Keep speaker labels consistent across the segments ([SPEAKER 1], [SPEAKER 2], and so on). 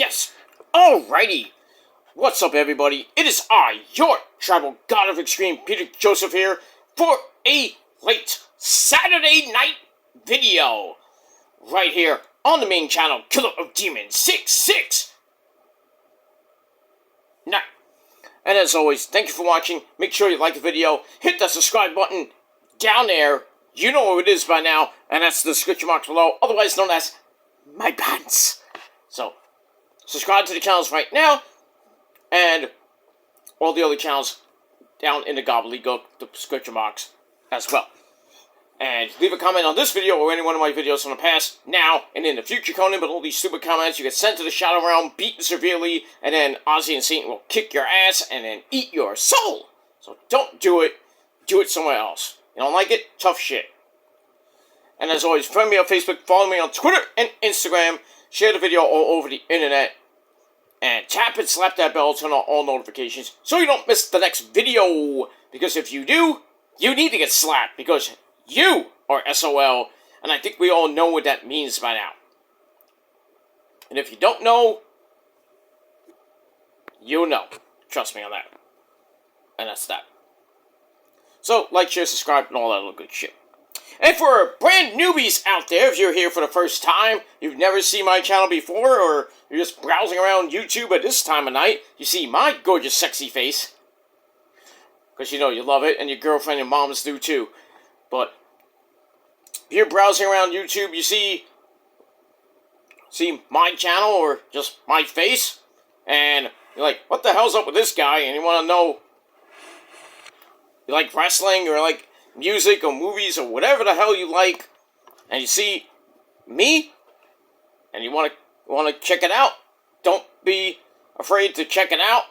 [SPEAKER 1] Yes. Alrighty. What's up, everybody? It is I, your tribal god of extreme, Peter Joseph here, for a late Saturday night video. Right here on the main channel, Killer of Demons 669. And as always, thank you for watching. Make sure you like the video. Hit that subscribe button down there. You know what it is by now, and that's the description box below, otherwise known as my pants. So, subscribe to the channels right now, and all the other channels down in the gobbledygook, the description box as well. And leave a comment on this video or any one of my videos from the past, now, and in the future, Conan, but all these stupid comments you get sent to the Shadow Realm, beaten severely, and then Ozzy and Satan will kick your ass and then eat your soul. So don't do it. Do it somewhere else. You don't like it? Tough shit. And as always, friend me on Facebook, follow me on Twitter and Instagram, share the video all over the internet, and tap and slap that bell, turn on all notifications so you don't miss the next video. Because if you do, you need to get slapped because you are SOL, and I think we all know what that means by now. And if you don't know, you'll know. Trust me on that. And that's that. So, like, share, subscribe, and all that little good shit. And for brand newbies out there, if you're here for the first time, you've never seen my channel before, or you're just browsing around YouTube at this time of night, you see my gorgeous, sexy face. Because you know you love it, and your girlfriend and moms do too. But if you're browsing around YouTube, you see my channel, or just my face, and you're like, what the hell's up with this guy? And you want to know, you like wrestling, or like music, or movies, or whatever the hell you like, and you see me, and you want to check it out, don't be afraid to check it out.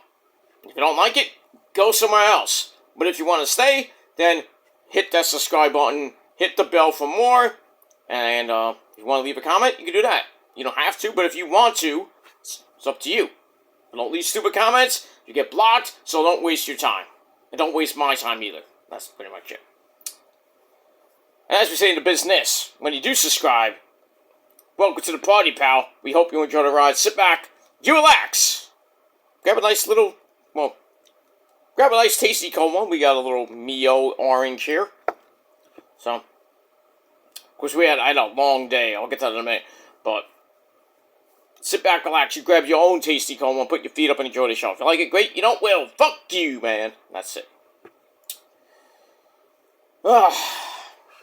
[SPEAKER 1] If you don't like it, go somewhere else. But if you want to stay, then hit that subscribe button, hit the bell for more, and if you want to leave a comment, you can do that. You don't have to, but if you want to, it's up to you. But don't leave stupid comments, you get blocked, so don't waste your time. And don't waste my time either. That's pretty much it. And as we say in the business, when you do subscribe, welcome to the party, pal. We hope you enjoy the ride. Sit back, you relax. Grab a nice little, well, grab a nice tasty cold one. We got a little Mio orange here. So, of course, I had a long day. I'll get to that in a minute. But, sit back, relax. You grab your own tasty cold one, put your feet up and enjoy the show. If you like it, great. You don't, well, fuck you, man. That's it.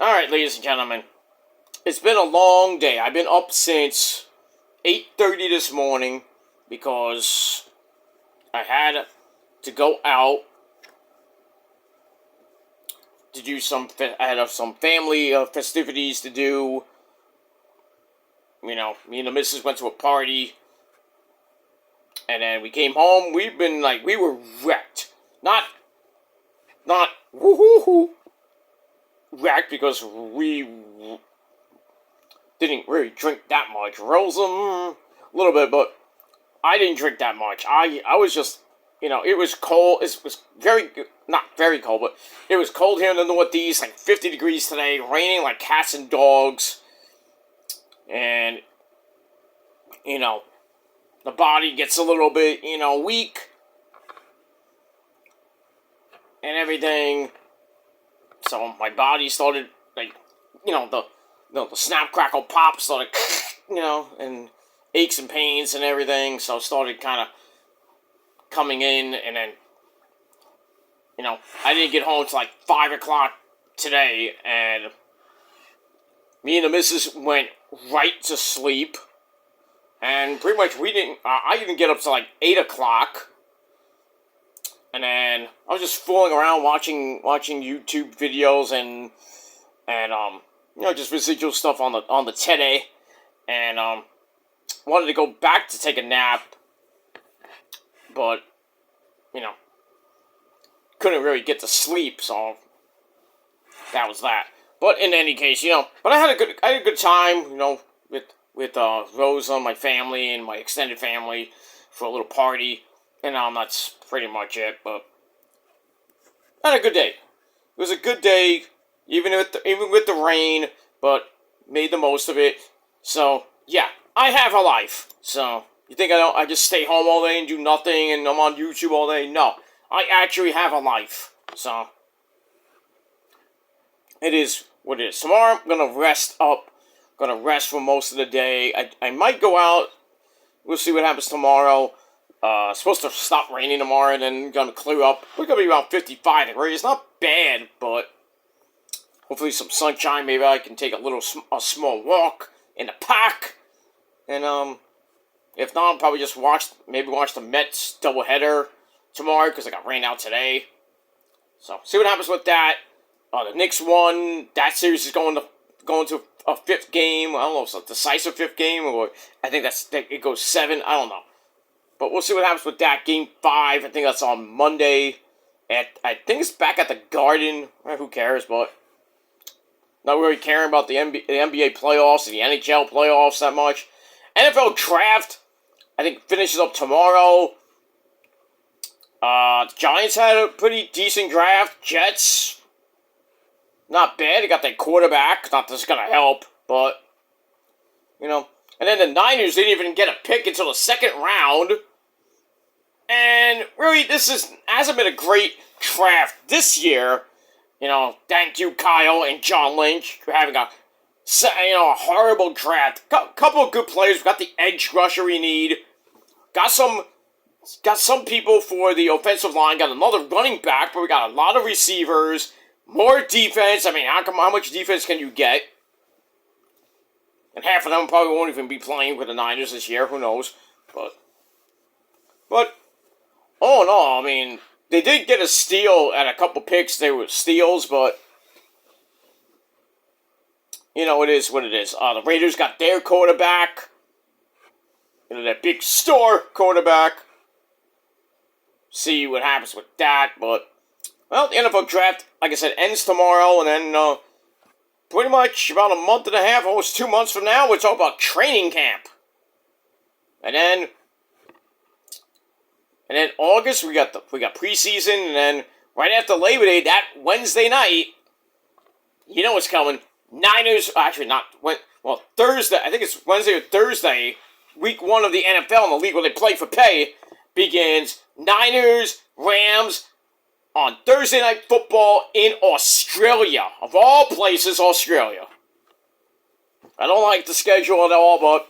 [SPEAKER 1] Alright, ladies and gentlemen. It's been a long day. I've been up since 8:30 this morning because I had to go out to do I had some family festivities to do. You know, me and the missus went to a party, and then we came home. We were wrecked. Not woohoo wrecked because we didn't really drink that much. Rose a little bit, but I didn't drink that much. I was just, you know, it was cold. It was not very cold, but it was cold here in the Northeast, like 50 degrees today, raining like cats and dogs. And, you know, the body gets a little bit, you know, weak and everything. So my body started, like, you know, the snap, crackle, pop started, you know, and aches and pains and everything. So it started kind of coming in, and then, you know, I didn't get home till like 5 o'clock today, and me and the missus went right to sleep, and pretty much I didn't get up till like 8 o'clock, and then I was just fooling around watching YouTube videos and you know, just residual stuff on the teddy, and wanted to go back to take a nap, but, you know, couldn't really get to sleep, so that was that. But in any case, you know, but I had a good time, you know, with Rosa, my family, and my extended family for a little party, and that's pretty much it. But I had a good day. It was a good day, even with the rain, but made the most of it. So yeah, I have a life. So You think I just stay home all day and do nothing and I'm on YouTube all day? No. I actually have a life. So, it is what it is. Tomorrow, I'm going to rest up. Going to rest for most of the day. I might go out. We'll see what happens tomorrow. It's supposed to stop raining tomorrow and then going to clear up. We're going to be around 55 degrees. Not bad, but hopefully some sunshine. Maybe I can take a small walk in the park. And, if not, I'll probably just watch the Mets doubleheader tomorrow because I got rain out today. So, see what happens with that. The Knicks won. That series is going to a fifth game. I don't know if it's a decisive fifth game or I think it goes 7. I don't know. But we'll see what happens with that. Game 5, I think that's on Monday. I think it's back at the Garden. Who cares, but not really caring about the NBA playoffs and the NHL playoffs that much. NFL draft, I think, finishes up tomorrow. The Giants had a pretty decent draft. Jets, not bad. They got their quarterback. Not that it's going to help, but, you know. And then the Niners didn't even get a pick until the second round. And really, hasn't been a great draft this year. You know, thank you, Kyle and John Lynch, for having a horrible draft. Couple of good players. We got the edge rusher we need. Got some people for the offensive line. Got another running back, but we got a lot of receivers. More defense. I mean, how much defense can you get? And half of them probably won't even be playing with the Niners this year. Who knows? But oh no, I mean, they did get a steal at a couple picks. They were steals, but you know, it is what it is. The Raiders got their quarterback. You know, that big star quarterback. See what happens with that. But, well, the NFL draft, like I said, ends tomorrow. And then, pretty much about a month and a half, almost 2 months from now, we're talking about training camp. And then August, we got preseason. And then right after Labor Day, that Wednesday night, you know what's coming. Niners, actually not, Thursday, I think it's Wednesday or Thursday, week 1 of the NFL in the league where they play for pay, begins. Niners, Rams, on Thursday Night Football in Australia. Of all places, Australia. I don't like the schedule at all, but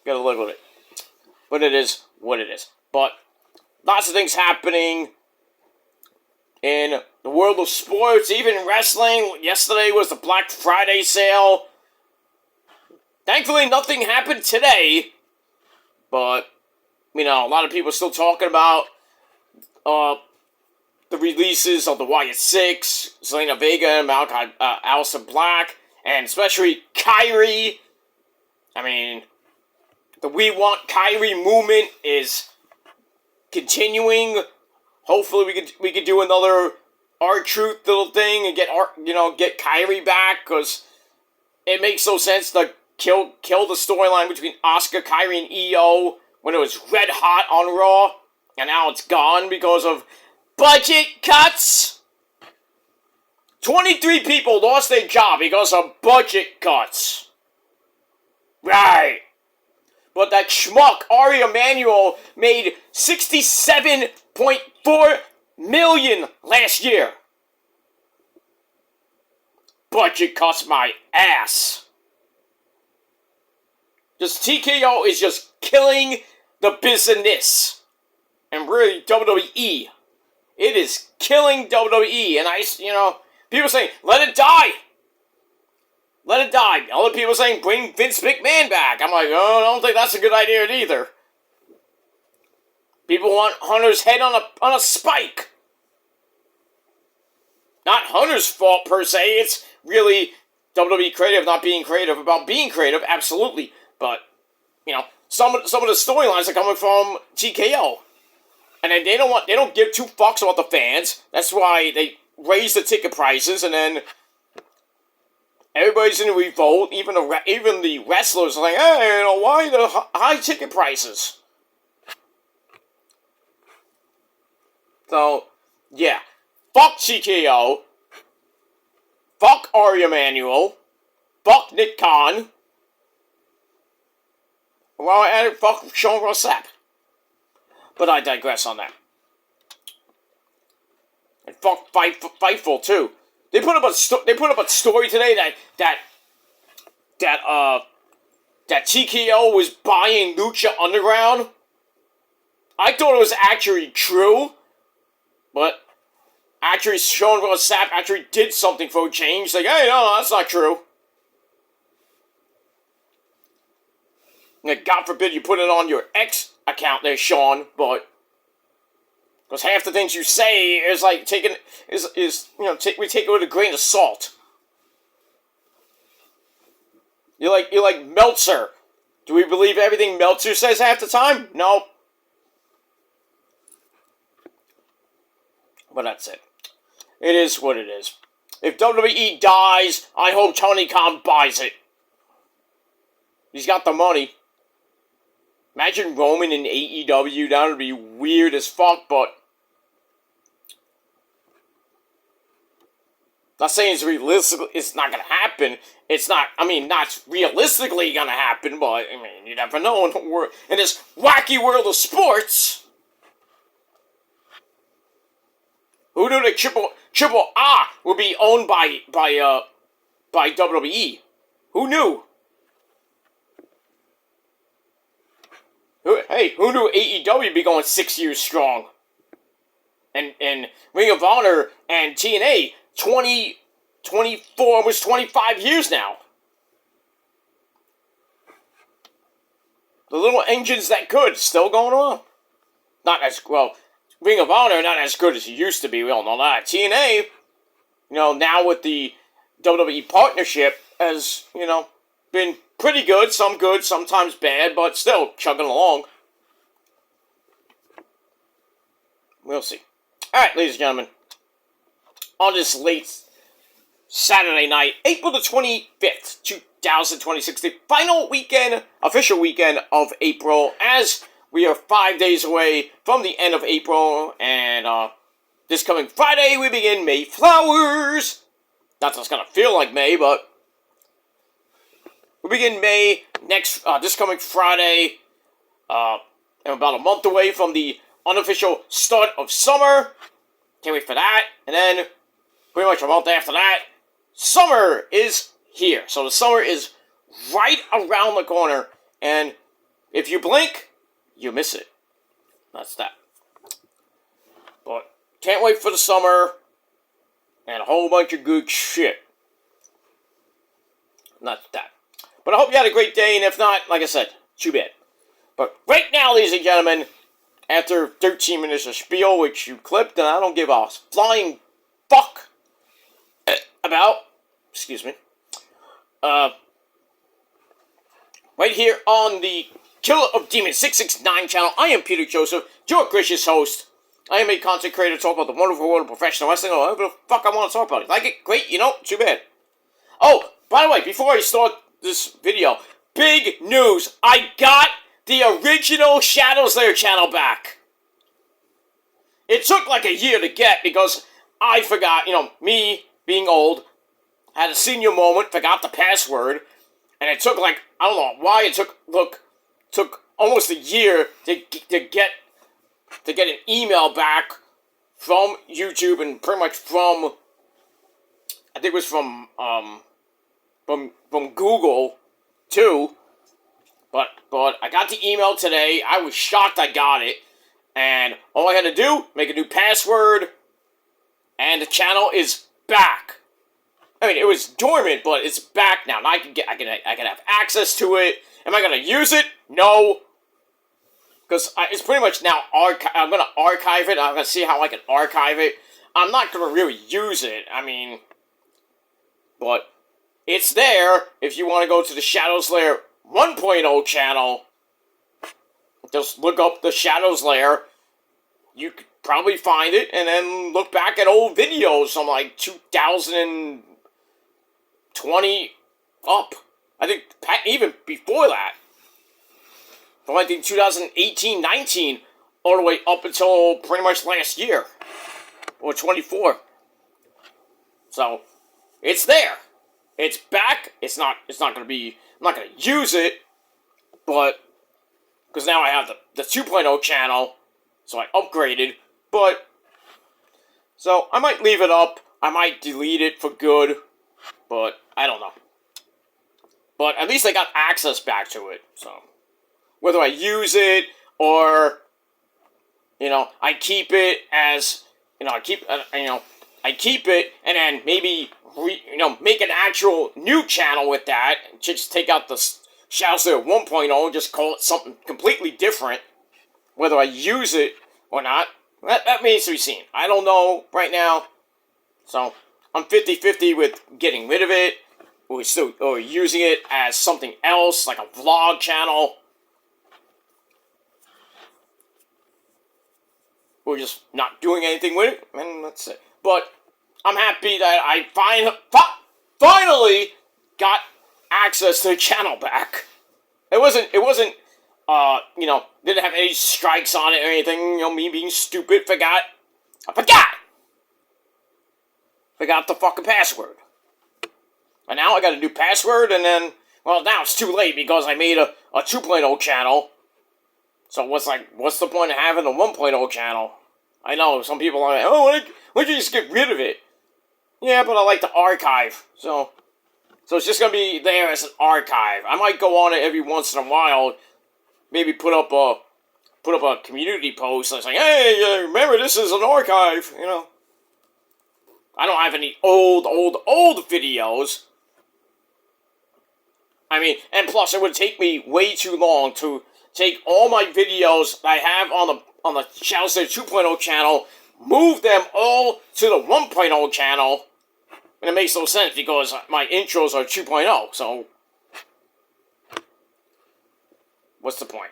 [SPEAKER 1] gotta live with it. But it is what it is. But lots of things happening in the world of sports, even wrestling. Yesterday was the Black Friday sale. Thankfully, nothing happened today. But, you know, a lot of people are still talking about the releases of the Wyatt Six, Zelina Vega, and Aleister Black, and especially Kyrie. I mean, the We Want Kyrie movement is continuing. Hopefully we could do another R-Truth little thing and get Kyrie back, because it makes no sense to kill the storyline between Asuka, Kyrie, and Io when it was red hot on Raw, and now it's gone because of budget cuts. 23 people lost their job because of budget cuts. Right. But that schmuck, Ari Emanuel, made $67.4 million last year. Budget cuts my ass. Just TKO is just killing the business. And really, WWE. It is killing WWE. And people saying, let it die. Let it die. Other people saying, bring Vince McMahon back. I'm like, oh, I don't think that's a good idea either. People want Hunter's head on a spike. Not Hunter's fault, per se. It's really WWE creative not being creative about being creative, absolutely. But, some of the storylines are coming from TKO. And then they don't give two fucks about the fans. That's why they raise the ticket prices, and then everybody's in revolt. Even the wrestlers are like, hey, why the high ticket prices? So, yeah. Fuck TKO. Fuck Ari Emanuel. Fuck Nick Khan. Well, I added fuck Sean Ross Sapp. But I digress on that. And fuck Fightful too. They put up a story today that TKO was buying Lucha Underground. I thought it was actually true, but actually Sean Ross Sapp actually did something for a change. Like, hey, no, that's not true. Like, God forbid you put it on your ex account there, Sean, but because half the things you say is like taking we take it with a grain of salt. You're like Meltzer. Do we believe everything Meltzer says half the time? No. But that's it. It is what it is. If WWE dies, I hope Tony Khan buys it. He's got the money. Imagine Roman in AEW. That would be weird as fuck, but not saying it's realistic. It's not gonna happen. It's not. I mean, not realistically gonna happen, but I mean, you never know in this wacky world of sports. Who knew that Triple A would be owned by WWE? Who knew? Hey, who knew AEW would be going 6 years strong? And Ring of Honor and TNA 24, almost 25 years now. The little engines that could still going on. Not as well. Ring of Honor not as good as it used to be. We all know that. TNA, now with the WWE partnership, has been pretty good. Some good, sometimes bad, but still chugging along. We'll see. All right, ladies and gentlemen. On this late Saturday night, April the 25th, 2026, the final weekend, official weekend of April, as we are 5 days away from the end of April, and this coming Friday, we begin May Flowers. Not that it's going to feel like May, but we begin May this coming Friday, and about a month away from the unofficial start of summer. Can't wait for that. And then, pretty much a month after that, summer is here. So the summer is right around the corner, and if you blink, you miss it. That's that. But can't wait for the summer and a whole bunch of good shit. Not that. But I hope you had a great day, and if not, like I said, too bad. But right now, ladies and gentlemen, after 13 minutes of spiel, which you clipped, and I don't give a flying fuck about, excuse me, right here on the Killer of Demons 669 channel, I am Peter Joseph, your gracious host. I am a content creator to talk about the wonderful world of professional wrestling, or whatever the fuck I want to talk about. Like it? Great, too bad. Oh, by the way, before I start this video, big news, I got the original Shadows Lair channel back. It took like a year to get because I forgot, me being old, had a senior moment, forgot the password, and it took like, I don't know why it took almost a year to get an email back from YouTube and pretty much from, I think it was from Google too. But I got the email today. I was shocked I got it. And all I had to do, make a new password, and the channel is back. I mean, it was dormant, but it's back now. Now I can have access to it. Am I gonna use it? No. Because it's pretty much now I'm gonna archive it. I'm gonna see how I can archive it. I'm not gonna really use it. I mean, but it's there if you want to go to the Shadows Lair 1.0 channel. Just look up the Shadows Lair. You could probably find it, and then look back at old videos from like 2020 up. I think even before that. From I think 2018-19 all the way up until pretty much last year. Or 24. So, it's there. It's back. It's not gonna be, I'm not gonna use it, but because now I have the 2.0 channel, so I upgraded. But, so I might leave it up. I might delete it for good, but I don't know. But at least I got access back to it, so whether I use it or, I keep it as, I keep it and then maybe, make an actual new channel with that, just take out the Shouser 1.0, just call it something completely different, whether I use it or not, that remains to be seen. I don't know right now, so I'm 50-50 with getting rid of it, or using it as something else, like a vlog channel, or just not doing anything with it, and that's it. But I'm happy that I finally got access to the channel back. It wasn't, didn't have any strikes on it or anything, me being stupid, I forgot the fucking password. And now I got a new password, and then, well, now it's too late because I made a 2.0 channel. So what's the point of having a 1.0 channel? I know, some people are like, oh, why don't you just get rid of it? Yeah, but I like the archive, so it's just gonna be there as an archive. I might go on it every once in a while, maybe put up a community post that's like, hey, remember this is an archive, I don't have any old videos. I mean, and plus it would take me way too long to take all my videos that I have on the Shouser 2.0 channel, move them all to the 1.0 channel, and it makes no sense because my intros are 2.0, so what's the point?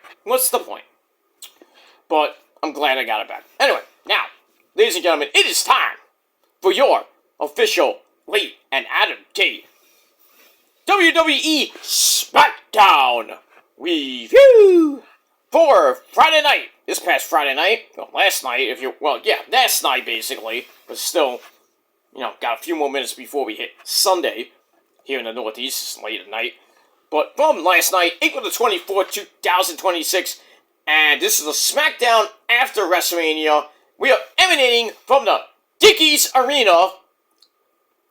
[SPEAKER 1] But I'm glad I got it back. Anyway, now, ladies and gentlemen, it is time for your official late and Adam T WWE Smackdown review for Friday night. This past Friday night, well, last night, last night basically, but still, got a few more minutes before we hit Sunday here in the Northeast. It's late at night. But from last night, April the 24th, 2026, and this is a Smackdown after WrestleMania. We are emanating from the Dickies Arena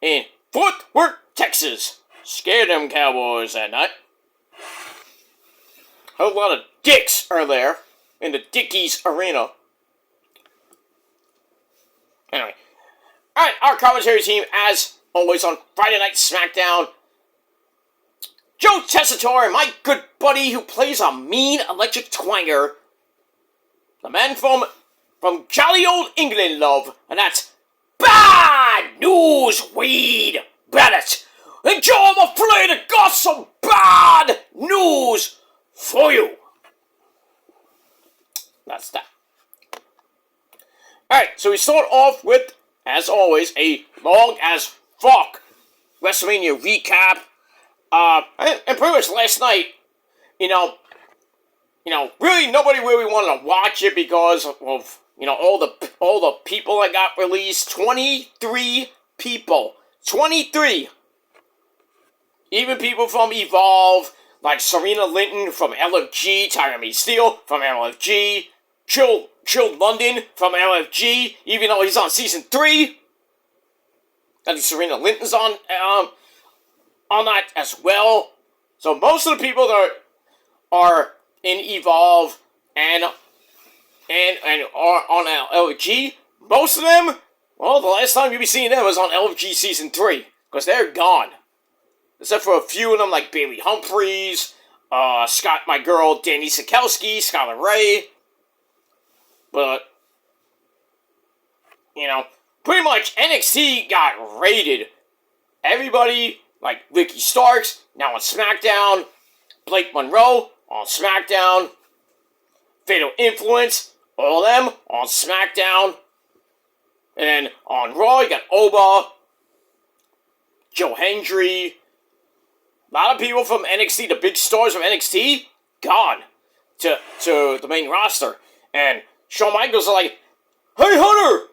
[SPEAKER 1] in Fort Worth, Texas. Scare them Cowboys that night. A lot of dicks are there in the Dickies Arena. Anyway. Alright, our commentary team, as always on Friday Night Smackdown. Joe Tessitore, my good buddy who plays a mean electric twanger. The man from jolly old England, love. And that's Bad News Weed Bennett. And Joe, I'm afraid I got some bad news for you. That's that. Alright, so we start off with, as always, a long as fuck WrestleMania recap. And pretty much last night, really nobody really wanted to watch it because of, all the people that got released. 23 people. 23! Even people from Evolve, like Serena Linton from LFG, Tyra Steele from LFG, Chill London from LFG, even though he's on season 3. I think Serena Linton's on that as well. So most of the people that are in Evolve and are on LFG, most of them, well, the last time you'll be seeing them was on LFG season 3, because they're gone. Except for a few of them, like Bailey Humphries, my girl Danny Sikowski, Skylar Ray. But, pretty much NXT got raided. Everybody, like Ricky Starks, now on SmackDown. Blake Monroe on SmackDown. Fatal Influence, all of them on SmackDown. And then on Raw, you got Oba, Joe Hendry. A lot of people from NXT, the big stars from NXT, gone to the main roster. And Shawn Michaels are like, hey Hunter!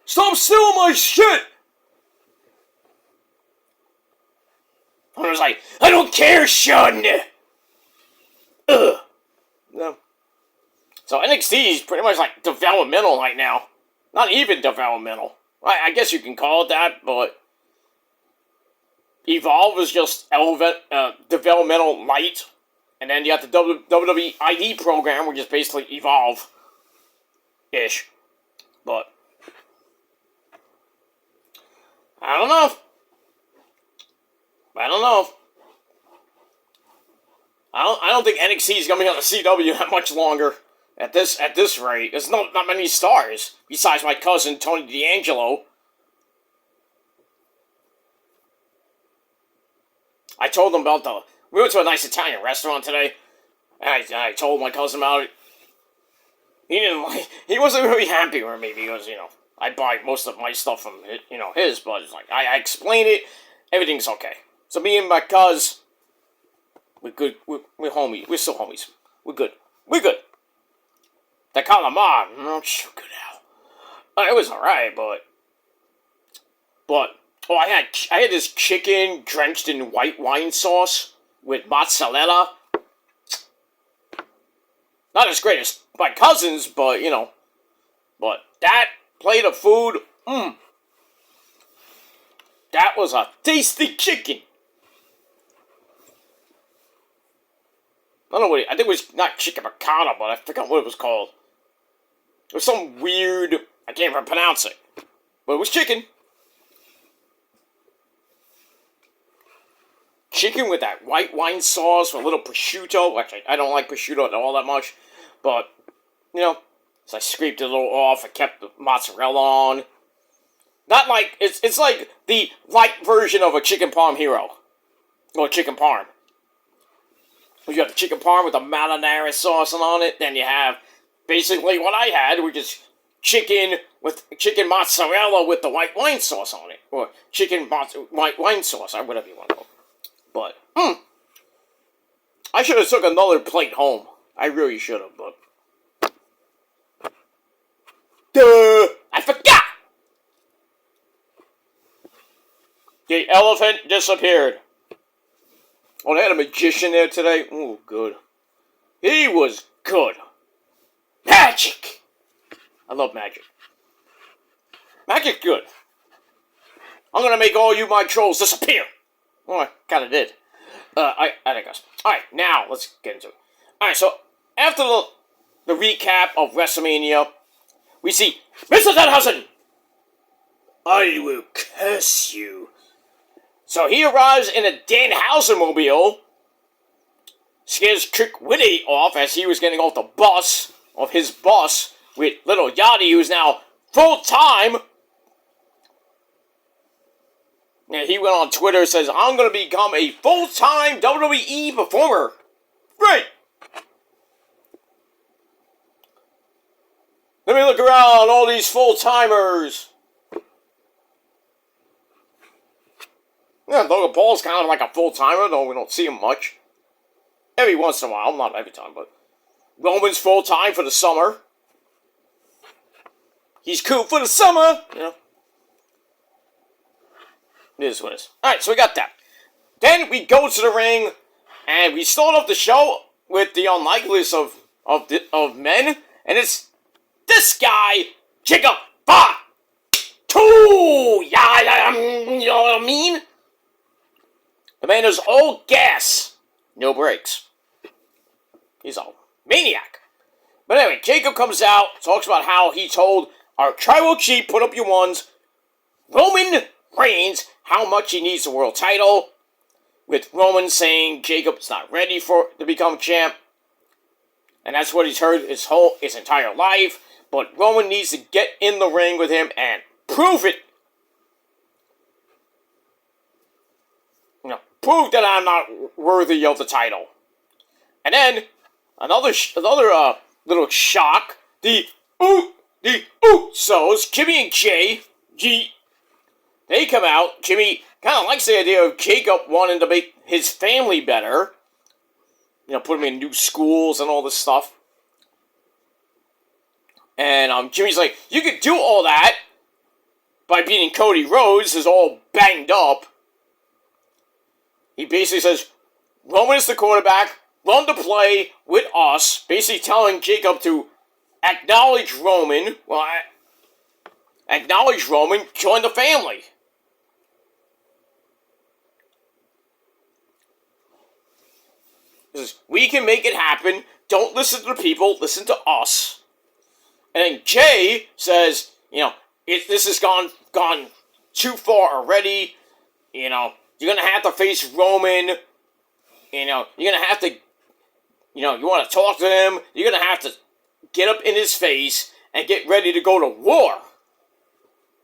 [SPEAKER 1] Stop stealing my shit! Hunter's like, I don't care, Shawn! Ugh. So NXT is pretty much like developmental right now. Not even developmental. I guess you can call it that, but Evolve is just developmental light. And then you have the WWE ID program, which is basically Evolve-ish. But I don't know. I don't think NXT is going to be on the CW that much longer. At this rate, there's not many stars besides my cousin Tony D'Angelo. I told him about we went to a nice Italian restaurant today, and I told my cousin about it. He wasn't really happy with me because, I buy most of my stuff from, his, but it's like, I explained it, everything's okay. So me and my cuz, we're good, we're homies, we're still homies. We're good. The calamari, not so good now. It was alright, but, I had this chicken drenched in white wine sauce with mozzarella. Not as great as my cousin's, but, but that plate of food, that was a tasty chicken. I don't know I think it was not chicken piccata, but I forgot what it was called. It was some weird, I can't even pronounce it, but it was chicken. Chicken with that white wine sauce with a little prosciutto. Actually, I don't like prosciutto all that much, but, so I scraped it a little off. I kept the mozzarella on. Not like, it's like the light version of a chicken parm hero. Or chicken parm. You have the chicken parm with the marinara sauce on it. Then you have basically what I had, which is chicken mozzarella with the white wine sauce on it. Or white wine sauce, or whatever you want to call it. But, I should have took another plate home. I really should have, but... I forgot! The elephant disappeared. Oh, they had a magician there today? Oh, good. He was good. Magic! I love magic. Magic's good. I'm gonna make all you my trolls disappear. Well, I kind of did. I digress. Alright, now, let's get into it. Alright, so, after the recap of WrestleMania, we see Mr. Danhausen! I will curse you. So, he arrives in a Danhausen-mobile, scares Trick Willie off as he was getting off the bus, of his bus, with little Yachty, who's now full-time. Yeah, he went on Twitter and says, I'm going to become a full-time WWE performer. Great! Let me look around, all these full-timers. Yeah, Logan Paul's kind of like a full-timer, though we don't see him much. Every once in a while, not every time, but... Roman's full-time for the summer. He's cool for the summer, It is what it is. Alright, so we got that. Then we go to the ring, and we start off the show with the unlikeliest of men, and it's this guy, Jacob 2! Yeah, you know what I mean? The man is all gas, no brakes. He's a maniac. But anyway, Jacob comes out, talks about how he told our tribal chief, put up your ones, Roman Reigns, how much he needs the world title, with Roman saying Jacob's not ready to become champ, and that's what he's heard his entire life, but Roman needs to get in the ring with him and prove it. Prove that I'm not worthy of the title. And then, another little shock, the Usos, Jimmy and Jay, they come out. Jimmy kind of likes the idea of Jacob wanting to make his family better. Put him in new schools and all this stuff. And Jimmy's like, you could do all that by beating Cody Rhodes, who's all banged up. He basically says, Roman is the quarterback, run the play with us, basically telling Jacob to acknowledge Roman. Well, acknowledge Roman, join the family. He says, we can make it happen. Don't listen to the people, listen to us. And then Jay says, this has gone too far already. You're going to have to face Roman. You're going to have to, you want to talk to him. You're going to have to get up in his face and get ready to go to war.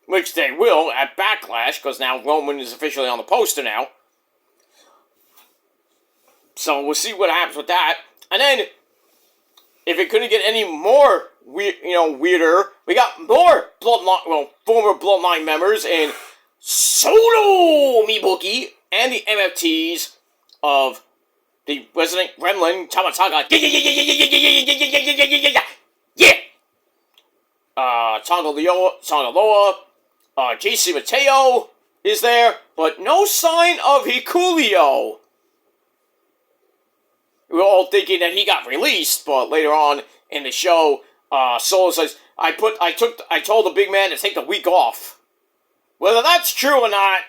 [SPEAKER 1] Which they will at Backlash, because now Roman is officially on the poster now. So we'll see what happens with that. And then, if it couldn't get any more weirder, we got more former Bloodline members in Solo Mibuki and the MFTs of the resident gremlin Tamatanga. Yeah! Tonga Loa, JC Mateo is there, but no sign of Hikuleo. We were all thinking that he got released, but later on in the show, Solo says, I told the big man to take the week off. Whether that's true or not,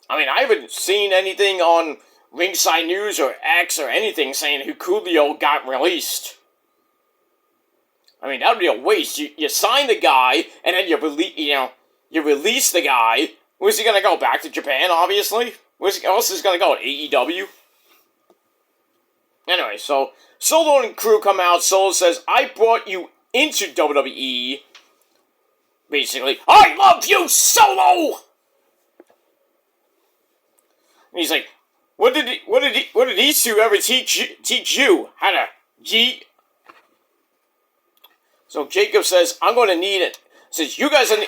[SPEAKER 1] I mean, I haven't seen anything on Ringside News or X or anything saying Hikuleo got released. I mean, that would be a waste. You sign the guy, and then you release the guy. Where's he gonna go? Back to Japan, obviously? Where's else is gonna go? AEW? Anyway, so Solo and crew come out. Solo says, I brought you into WWE. Basically, I love you, Solo! And he's like, what did these two ever teach you? How to G? So Jacob says, I'm going to need it. Says, you guys are...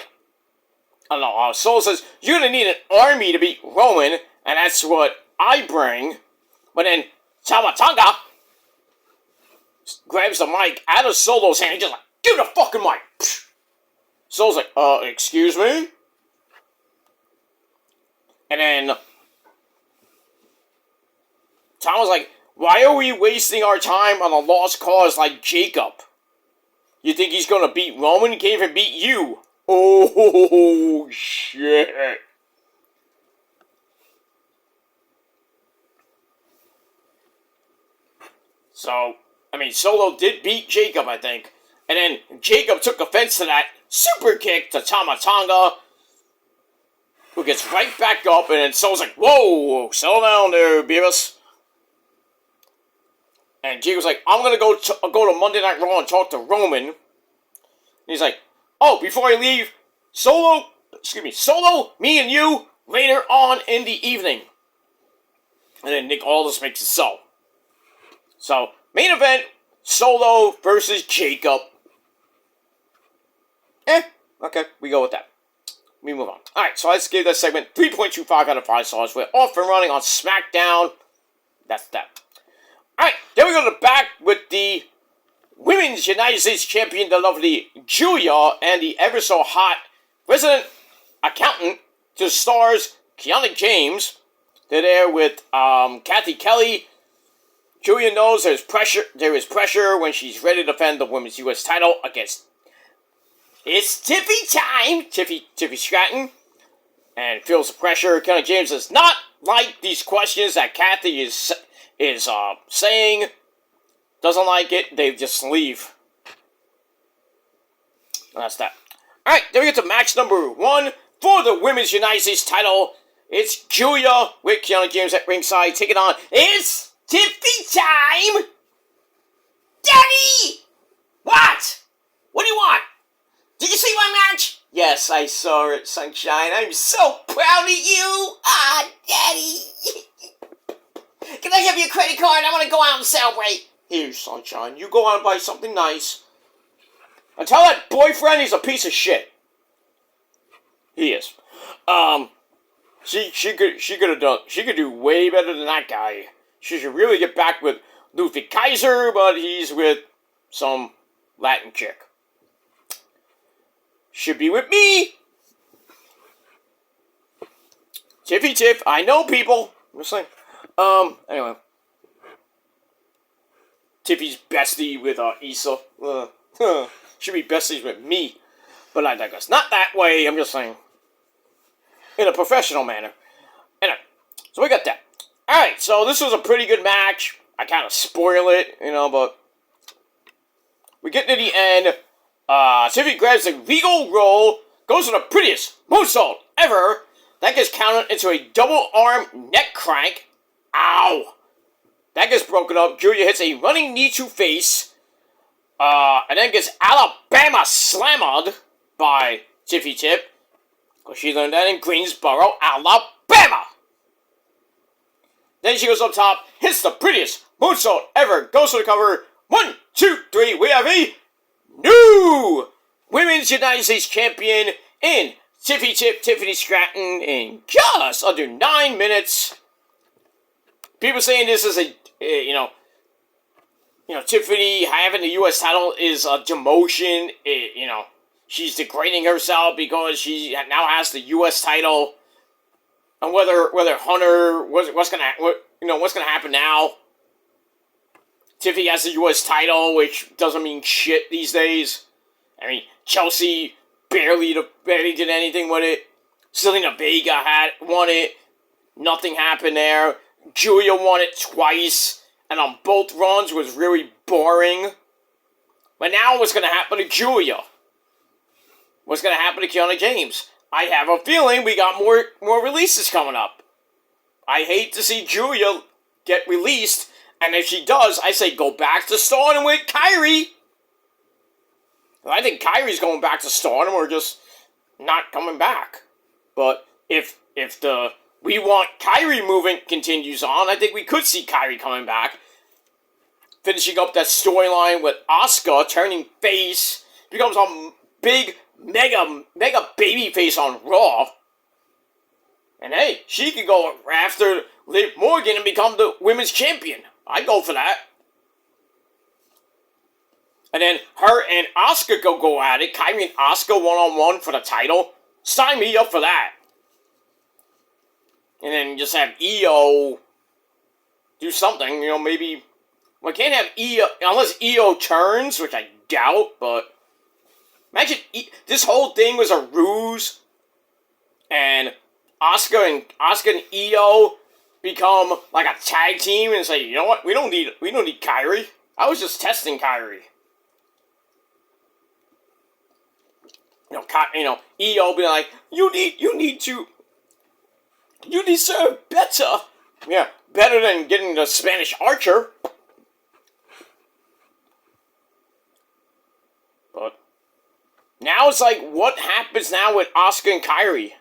[SPEAKER 1] Solo says, you're going to need an army to beat Roman, and that's what I bring. But then Tamatanga grabs the mic out of Solo's hand. He's just like, give the fucking mic. Solo's like, excuse me? And then Tom was like, why are we wasting our time on a lost cause like Jacob? You think he's gonna beat Roman? He can't even beat you. Oh, shit. So, I mean, Solo did beat Jacob, I think. And then Jacob took offense to that super kick to Tamatanga, who gets right back up, and then Solo's like, whoa, settle down there, Beavis. And Jacob's like, I'm gonna go to Monday Night Raw and talk to Roman. And he's like, oh, before I leave, Solo, me and you, later on in the evening. And then Nick Aldis makes it so. So, main event, Solo versus Jacob. Okay, we go with that. We move on. Alright, so let's give that segment 3.25 out of 5 stars. We're off and running on Smackdown. That's that. Alright, then we go to the back with the Women's United States Champion, the lovely Julia, and the ever so hot resident accountant to the stars, Kiana James. They're there with Kathy Kelly. Julia knows there is pressure when she's ready to defend the Women's U.S. title against... It's Tiffy time! Tiffy Stratton. And feels the pressure. Kiana James does not like these questions that Kathy is saying. Doesn't like it. They just leave. And that's that. Alright, then we get to match number 1 for the Women's United States title. It's Julia with Kiana James at ringside taking on... It's Tiffy time! Daddy! What? What do you want? Did you see my match? Yes, I saw it, Sunshine. I'm so proud of you! Ah, Daddy! Can I have your credit card? I want to go out and celebrate. Here, Sunshine. You go out and buy something nice. And tell that boyfriend he's a piece of shit. He is. She could do way better than that guy. She should really get back with Luffy Kaiser, but he's with some Latin chick. Should be with me. Tiffy Tiff, I know people. I'm just saying. Anyway. Tiffy's bestie with Issa. Should be besties with me. But I digress. Not that way, I'm just saying. In a professional manner. Anyway, so we got that. Alright, so this was a pretty good match. I kind of spoil it, but we get to the end. Tiffy grabs the legal roll, goes for the prettiest moonsault ever. That gets counted into a double arm neck crank. Ow! That gets broken up. Julia hits a running knee to face. And then gets Alabama slammed by Tiffy Tip. Because she learned that in Greensboro, Alabama. Then she goes up top, hits the prettiest moonsault ever, goes for the cover. 1, 2, 3, we have a new Women's United States Champion in Tiffy Tip, Tiffany Stratton in just under 9 minutes. People saying this is Tiffany having the U.S. title is a demotion. She's degrading herself because she now has the U.S. title. And whether Hunter, what's gonna happen now? Tiffy has the U.S. title, which doesn't mean shit these days. I mean, Chelsea barely did anything with it. Selena Vega won it. Nothing happened there. Julia won it twice, and on both runs was really boring. But now what's gonna happen to Julia? What's gonna happen to Kiana James? I have a feeling we got more releases coming up. I hate to see Julia get released, and if she does, I say go back to Stardom with Kyrie. I think Kyrie's going back to Stardom or just not coming back. But if the We Want Kyrie movement continues on, I think we could see Kyrie coming back. Finishing up that storyline with Asuka turning face, becomes a big mega baby face on Raw. And hey, she could go after Liv Morgan and become the women's champion. I'd go for that. And then her and Asuka go at it. Kyrie and Asuka one-on-one for the title. Sign me up for that. And then just have Io do something. Maybe... We can't have Io... Unless Io turns, which I doubt, but... Imagine this whole thing was a ruse. And Asuka and Io become like a tag team and say, you know what? We don't need Kyrie. I was just testing Kyrie. Io be like, you deserve better. Yeah, better than getting the Spanish Archer. But now it's like, what happens now with Asuka and Kyrie?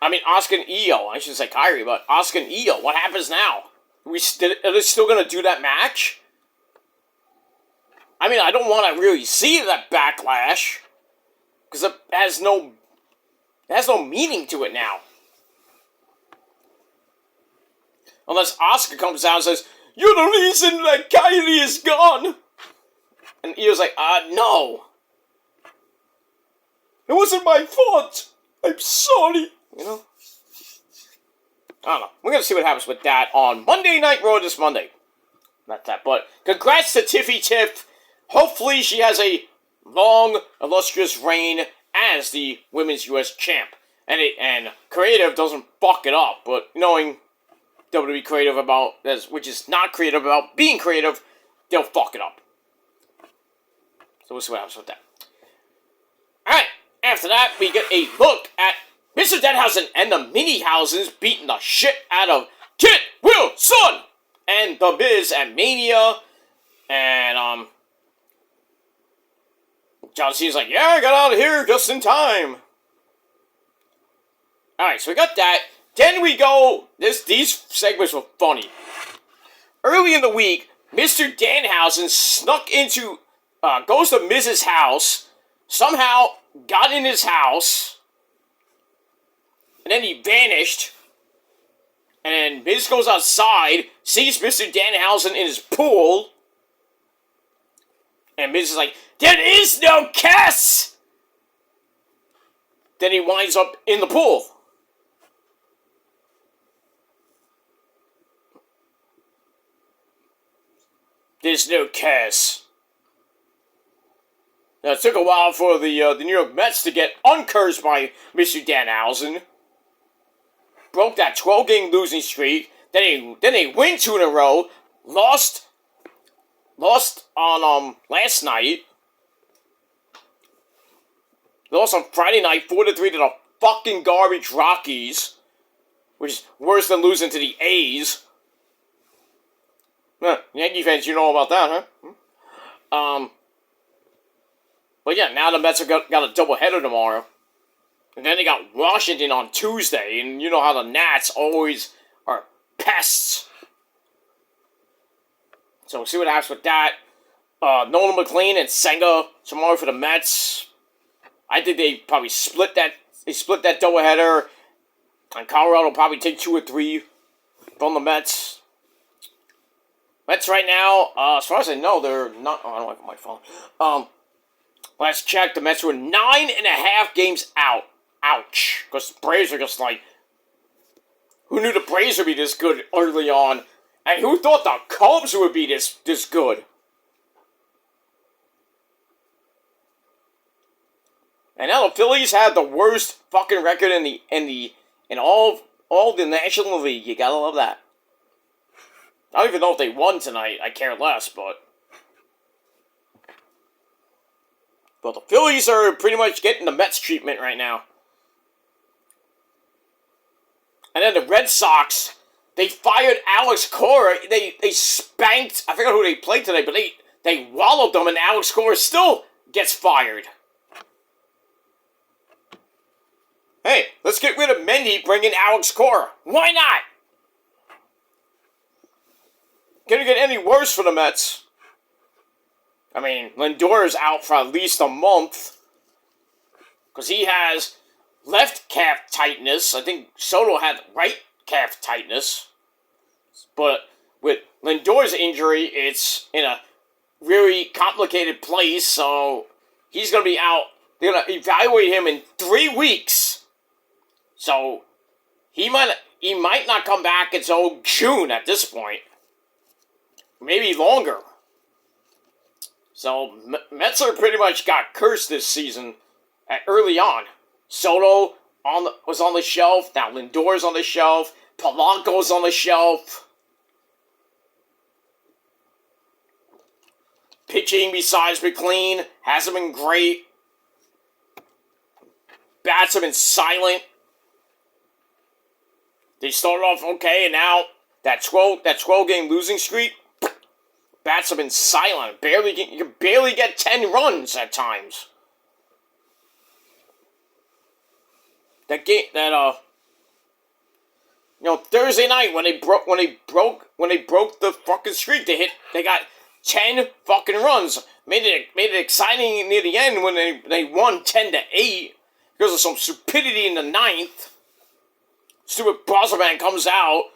[SPEAKER 1] I mean, Asuka and Io. I should say Kyrie, but Asuka and Io. What happens now? Are they still going to do that match? I mean, I don't want to really see that backlash. Because it has no meaning to it now. Unless Asuka comes out and says, "You're the reason that Kyrie is gone." And Io's like, no. It wasn't my fault. I'm sorry. I don't know. We're going to see what happens with that on Monday Night Raw this Monday. Not that, but congrats to Tiffy Tiff. Hopefully she has a long, illustrious reign as the Women's U.S. Champ. And creative doesn't fuck it up, but knowing WWE creative about this, which is not creative about being creative, they'll fuck it up. So we'll see what happens with that. Alright, after that, we get a look at Mr. Denhausen and the Mini-Housens beating the shit out of Kit Wilson and The Miz at Mania. And, John Cena's like, yeah, I got out of here just in time. Alright, so we got that. Then we go, these segments were funny. Early in the week, Mr. Danhausen snuck into, goes to Miz's house, somehow got in his house, and then he vanished. And then Miz goes outside, sees Mr. Danhausen in his pool, and Miz is like, there is no Cass! Then he winds up in the pool. this new curse. Now, it took a while for the New York Mets to get uncursed by Mr. Danhausen. Broke that 12-game losing streak. Then they win 2 in a row. Lost on last night. Lost on Friday night 4-3 to the fucking garbage Rockies, which is worse than losing to the A's. Yankee fans, you know about that, huh? But yeah, now the Mets have got a doubleheader tomorrow. And then they got Washington on Tuesday, and you know how the Nats always are pests. So we'll see what happens with that. Nolan McLean and Senga tomorrow for the Mets. I think they probably split that. They split that doubleheader, and Colorado will probably take 2 or 3 from the Mets. Mets right now, as far as I know, they're not. Oh, I don't like my phone. Last check, the Mets were 9.5 games out. Ouch. Because the Braves are just like, who knew the Braves would be this good early on? And who thought the Cubs would be this good? And now the Phillies had the worst fucking record in all the National League. You gotta love that. I don't even know if they won tonight. I care less, but the Phillies are pretty much getting the Mets treatment right now. And then the Red Sox, they fired Alex Cora. They spanked, I forgot who they played today, but they walloped them, and Alex Cora still gets fired. Hey, let's get rid of Mendy, bring in Alex Cora. Why not? Can it get any worse for the Mets? I mean, Lindor is out for at least a month. Because he has left calf tightness. I think Soto had right calf tightness. But with Lindor's injury, it's in a really complicated place. So he's going to be out. They're going to evaluate him in 3 weeks. So he might not come back until June at this point. Maybe longer. So, Mets are pretty much got cursed this season early on. Soto was on the shelf. Now Lindor's on the shelf. Polanco's on the shelf. Pitching besides McLean hasn't been great. Bats have been silent. They started off okay, and now that 12-game losing streak, bats have been silent. You can barely get 10 runs at times. Thursday night when they broke the fucking streak, they got 10 fucking runs. Made it exciting near the end when they won 10-8 because of some stupidity in the 9th. Stupid Brosman comes out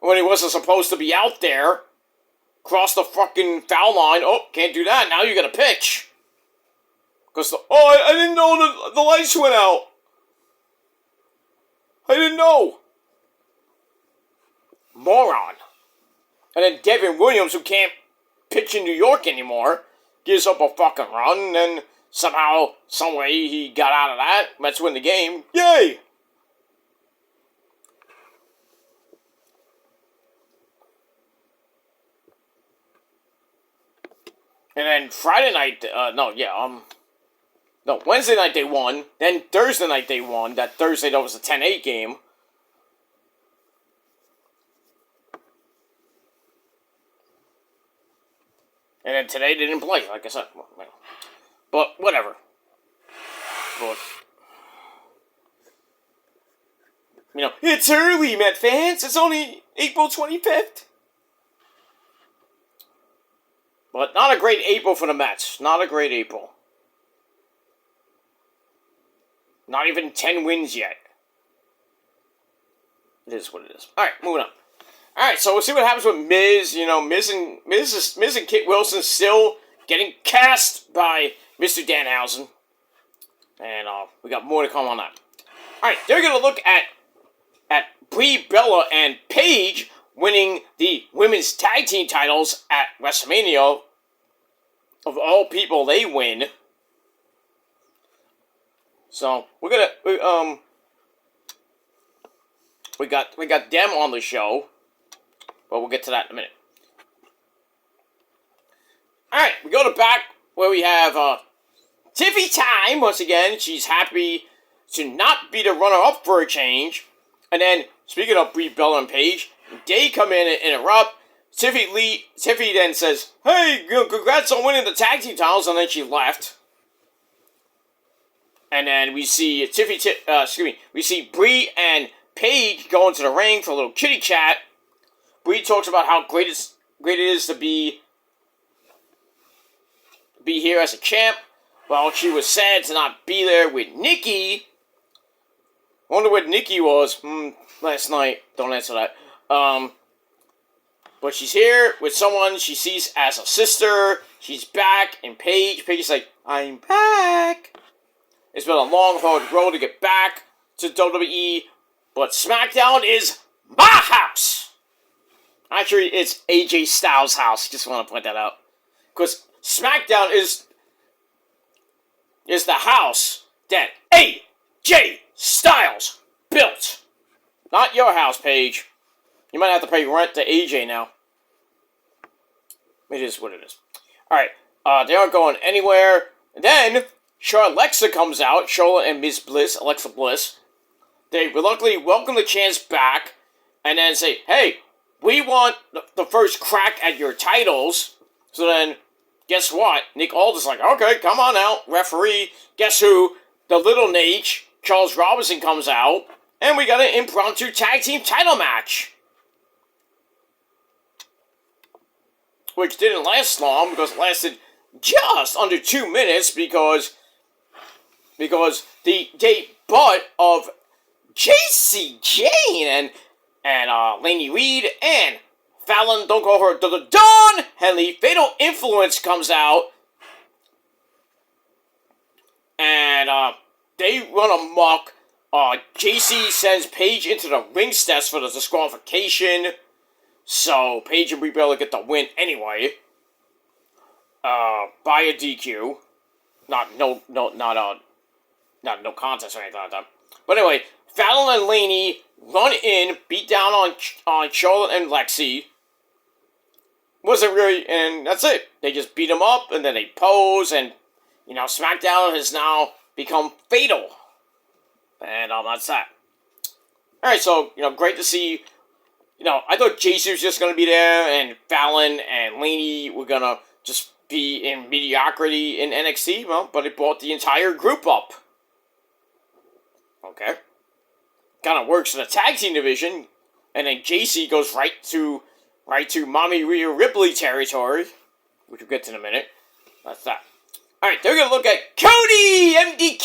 [SPEAKER 1] when he wasn't supposed to be out there. Cross the fucking foul line. Oh, can't do that. Now you gotta pitch. Because I didn't know the lights went out. I didn't know. Moron. And then Devin Williams, who can't pitch in New York anymore, gives up a fucking run, and then somehow, someway, he got out of that. Mets win the game. Yay! And then Friday night, Wednesday night they won. Then Thursday night they won. That Thursday, that was a 10-8 game. And then today they didn't play, like I said. But whatever. But it's early, Met fans. It's only April 25th. But not a great April for the Mets. Not a great April. Not even 10 wins yet. It is what it is. Alright, moving on. Alright, so we'll see what happens with Miz. Miz and Kit Wilson still getting cast by Mr. Danhausen. And we got more to come on that. Alright, they're going to look at Brie Bella and Paige winning the women's tag team titles at WrestleMania. Of all people, they win. So we got them on the show, but we'll get to that in a minute. All right, we go to back where we have Tiffy time once again. She's happy to not be the runner-up for a change. And then, speaking of Brie Bella and Paige, they come in and interrupt. Tiffy then says, "Hey, congrats on winning the tag team titles," and then she left. And then we see we see Brie and Paige go into the ring for a little kitty chat. Brie talks about how great it is to be here as a champ, while she was sad to not be there with Nikki. Wonder where Nikki was last night. Don't answer that. But she's here with someone she sees as a sister. She's back, and Paige's like, "I'm back." It's been a long, hard road to get back to WWE, but Smackdown is my house. Actually, it's AJ Styles' house. Just want to point that out. Because Smackdown is the house that AJ Styles built. Not your house, Paige. You might have to pay rent to AJ now. It is what it is. Alright, they aren't going anywhere. And then, Alexa comes out, Charlotte and Miss Bliss, Alexa Bliss. They reluctantly welcome the chance back, and then say, "Hey, we want the first crack at your titles." So then, guess what? Nick Aldis like, "Okay, come on out, referee." Guess who? The little Nate, Charles Robinson, comes out, and we got an impromptu tag team title match. Which didn't last long, because it lasted just under 2 minutes, because the debut of JC Jane and Laney Reed and Fallon, don't call her the Dawn Henley, Fatal Influence comes out, and they run amok. JC sends Paige into the ring steps for the disqualification, so Paige and Brie Bella get the win anyway. By a DQ, not no contest or anything like that. But anyway, Fallon and Laney run in, beat down on Charlotte and Lexi. Wasn't really, and that's it. They just beat them up, and then they pose, and SmackDown has now become fatal. And that's that. Alright, so, great to see. I thought JC was just going to be there, and Fallon and Laney were going to just be in mediocrity in NXT, but it brought the entire group up. Okay. Kind of works in the tag team division, and then JC goes right to Mommy Rhea Ripley territory, which we'll get to in a minute. That's that. Alright, they're going to look at Cody! MD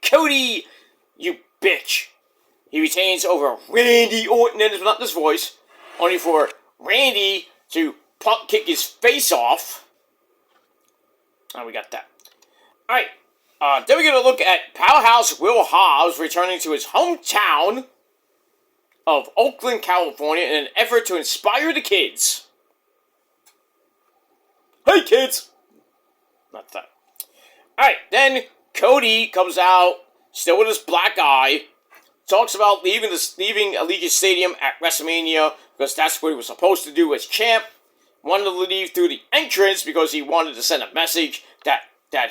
[SPEAKER 1] Cody! You bitch! He retains over Randy Orton, and it's not this voice, only for Randy to pump kick his face off. And we got that. Alright, then we're going to look at Powerhouse Will Hobbs returning to his hometown of Oakland, California in an effort to inspire the kids. Hey, kids! Not that. Alright, then Cody comes out, still with his black eye, talks about leaving Allegiant Stadium at WrestleMania because that's what he was supposed to do as champ. Wanted to leave through the entrance because he wanted to send a message that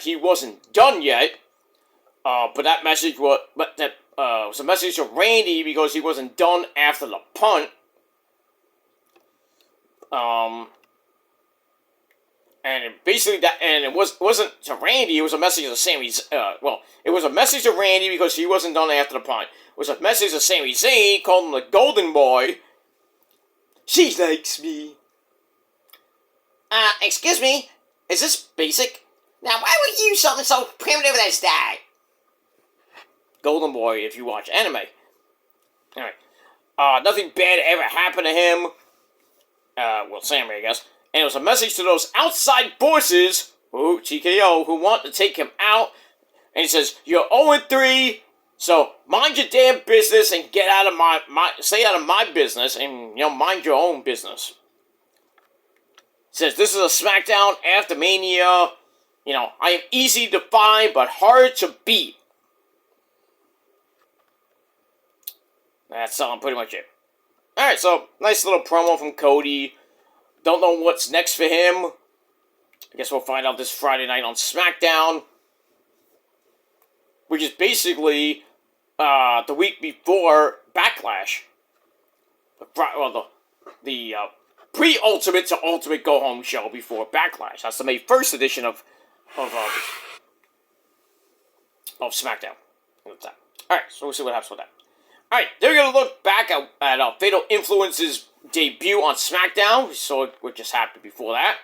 [SPEAKER 1] he wasn't done yet. But that message was a message to Randy because he wasn't done after the punt. And basically it wasn't to Randy. It was a message to Sami. It was a message to Randy because he wasn't done after the punt. It was a message to Sami Zayn, called him the Golden Boy. She likes me. Excuse me, is this basic? Now, why would you use something so primitive as that? Golden Boy, if you watch anime. Alright. Nothing bad ever happened to him. Sammy, I guess. And it was a message to those outside forces, TKO, who want to take him out. And he says, "You're 0-3, so mind your damn business and get out of stay out of my business and, mind your own business. Says, this is a SmackDown after Mania. I am easy to find but hard to beat. That's pretty much it. Alright, so nice little promo from Cody. Don't know what's next for him. I guess we'll find out this Friday night on SmackDown. Which is basically the week before Backlash. Well, the pre-Ultimate to Ultimate Go-Home show before Backlash. That's the May 1st edition of SmackDown. Alright, so we'll see what happens with that. Alright, they're going to look back at Fatal Influence's debut on SmackDown. We saw what just happened before that.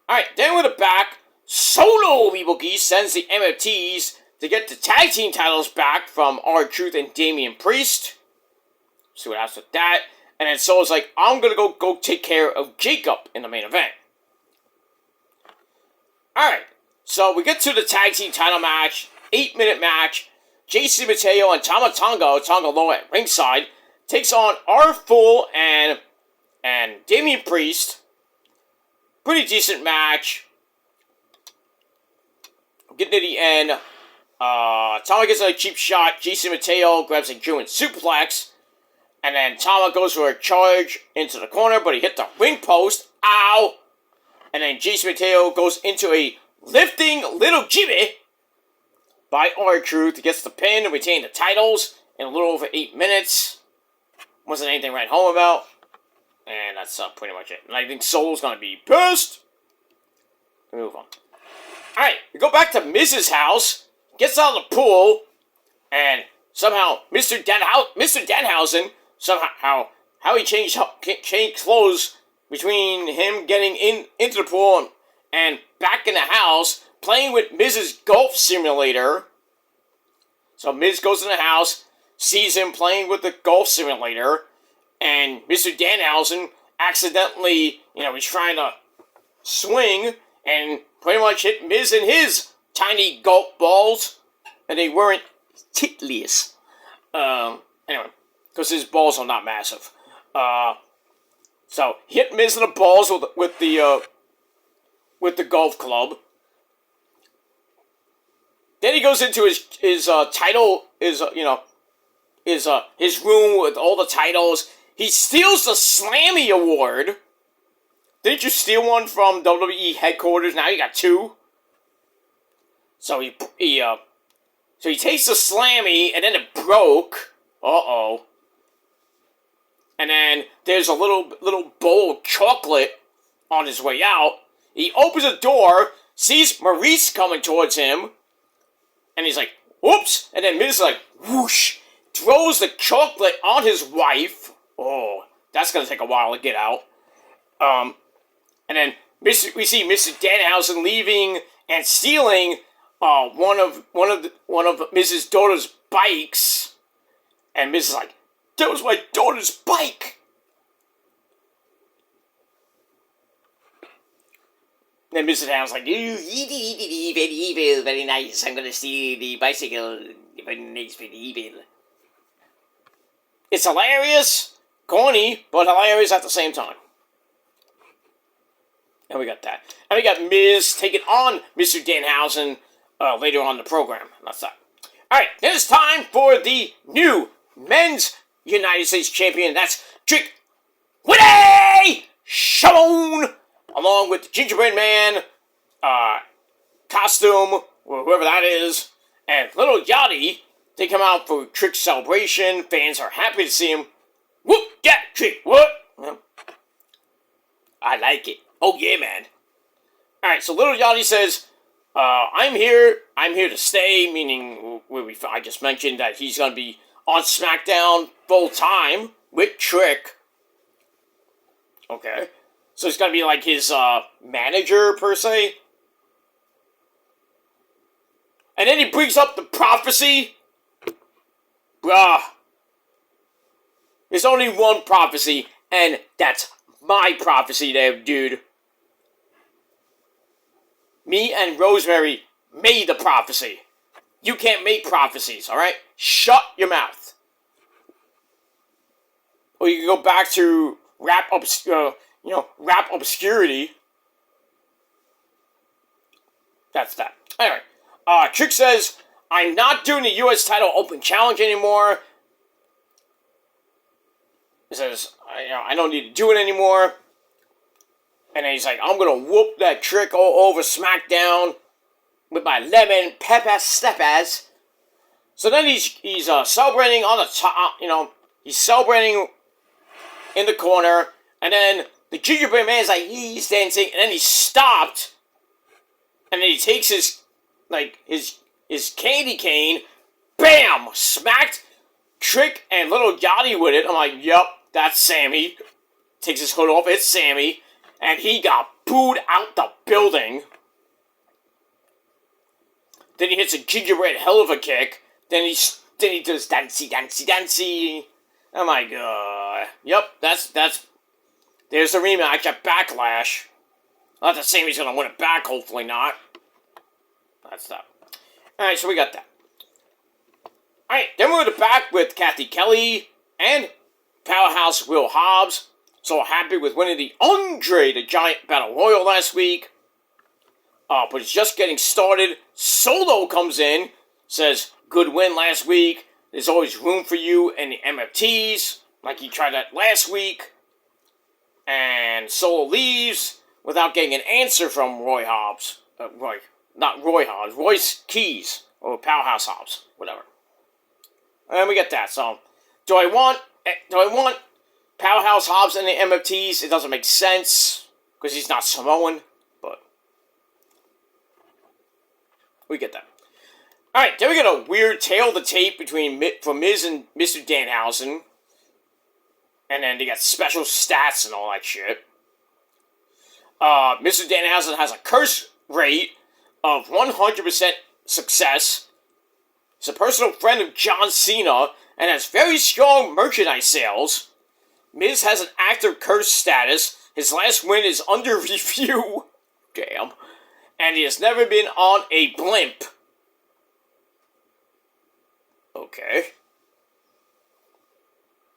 [SPEAKER 1] Alright, then with the back, Solo Ibuki sends the MFTs to get the tag team titles back from R-Truth and Damian Priest. See what happens with that. And then Solo's like, I'm going to go take care of Jacob in the main event. Alright, so we get to the tag team title match, 8-minute match. JC Mateo and Tama Tonga Loa at ringside, takes on R-Fool and Damian Priest. Pretty decent match. Getting to the end. Tama gets a cheap shot. JC Mateo grabs a German suplex. And then Tama goes for a charge into the corner, but he hit the ring post. Ow! And then JC Mateo goes into a lifting little Jimmy by R-Truth. He gets the pin and retain the titles in a little over 8 minutes. Wasn't anything to write home about. And that's pretty much it. And I think Solo's going to be pissed. Move on. Alright, we go back to Miz's house. Gets out of the pool. And somehow Mr. Danhausen, somehow, how he changed clothes between him getting into the pool and back in the house, playing with Miz's golf simulator. So Miz goes in the house, sees him playing with the golf simulator, and Mr. Danhausen accidentally, he's trying to swing and pretty much hit Miz in his tiny golf balls, and they weren't ticklish. Anyway, because his balls are not massive. So he hit Miz in the balls with the golf club. Then he goes into his title, his room with all the titles. He steals the Slammy Award. Didn't you steal one from WWE headquarters? Now you got 2. So he takes the Slammy, and then it broke. Uh-oh. And then there's a little bowl of chocolate on his way out. He opens the door, sees Maurice coming towards him, and he's like, whoops! And then Miz like, whoosh! Throws the chocolate on his wife. Oh, that's gonna take a while to get out. And then we see Mr. Danhausen leaving and stealing one of Mrs. daughter's bikes. And Miz is like, that was my daughter's bike! Then Mr. Danhausen's like, very evil, very nice. I'm gonna steal the bicycle. Very nice, very evil. It's hilarious, corny, but hilarious at the same time. And we got that. And we got Miz taking on Mr. Danhausen later on in the program. That's that. Alright, then it's time for the new Men's United States Champion. That's Trick Willie Shawn, along with the Gingerbread Man, Costume, or whoever that is, and Little Yachty. They come out for Trick's celebration. Fans are happy to see him. Whoop, yeah, Trick, what? Well, I like it. Oh, yeah, man. Alright, so Little Yachty says, I'm here to stay, meaning I just mentioned that he's going to be on SmackDown full time with Trick. Okay. So he's going to be like his manager, per se. And then he brings up the prophecy. Bruh. There's only one prophecy, and that's my prophecy there, dude. Me and Rosemary made the prophecy. You can't make prophecies, all right? Shut your mouth. Or you can go back to rap obscurity. That's that. Anyway, Trick says, I'm not doing the U.S. title open challenge anymore. He says, I don't need to do it anymore. And then he's like, I'm going to whoop that Trick all over Smackdown with my lemon pepper steppers. So then he's celebrating on the top, he's celebrating in the corner. And then the gingerbread man's like, he's dancing. And then he stopped. And then he takes his candy cane, bam, smacked Trick and Little Yachty with it. I'm like, yup, that's Sammy. Takes his hood off, it's Sammy. And he got booed out the building. Then he hits a gingerbread hell of a kick. Then he does dancey. I'm like, yep, that's there's the rematch at Backlash. Not that Sammy's gonna win it back, hopefully not. That's that. Alright, so we got that. Alright, then we're back with Kathy Kelly and Powerhouse Will Hobbs. So happy with winning the Andre the Giant Battle Royal last week. But it's just getting started. Solo comes in, says, good win last week. There's always room for you in the MFTs, like he tried that last week. And Solo leaves without getting an answer from Roy Hobbs. Not Roy Hobbs, Royce Keys, or Powerhouse Hobbs, whatever. And we get that, so, do I want Powerhouse Hobbs in the MFTs? It doesn't make sense, because he's not Samoan, but we get that. Alright, then we get a weird tail of the tape from Miz and Mr. Danhausen, and then they got special stats and all that shit. Mr. Danhausen has a curse rate of 100% success. He's a personal friend of John Cena and has very strong merchandise sales. Miz has an active curse status. His last win is under review. Damn. And he has never been on a blimp. Okay.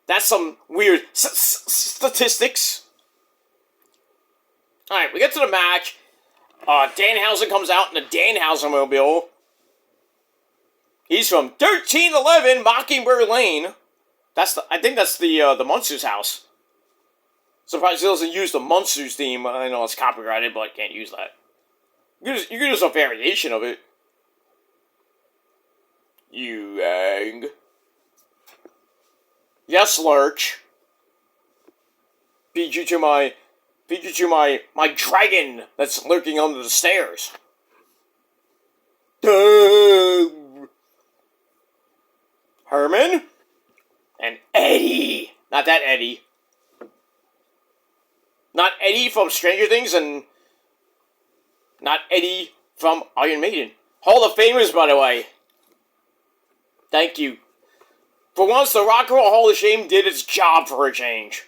[SPEAKER 1] That's some weird statistics. Alright, we get to the match. Danhausen comes out in the Danhausen mobile. He's from 1311 Mockingbird Lane. I think that's the Munsters house. Surprised he doesn't use the Munsters theme. I know it's copyrighted, but I can't use that. You can use a variation of it. Yang. Yes, Lurch. Beat you to my dragon that's lurking under the stairs. Herman and Eddie. Not that Eddie. Not Eddie from Stranger Things and not Eddie from Iron Maiden. Hall of Famers, by the way. Thank you. For once, the Rock and Roll Hall of Shame did its job for a change.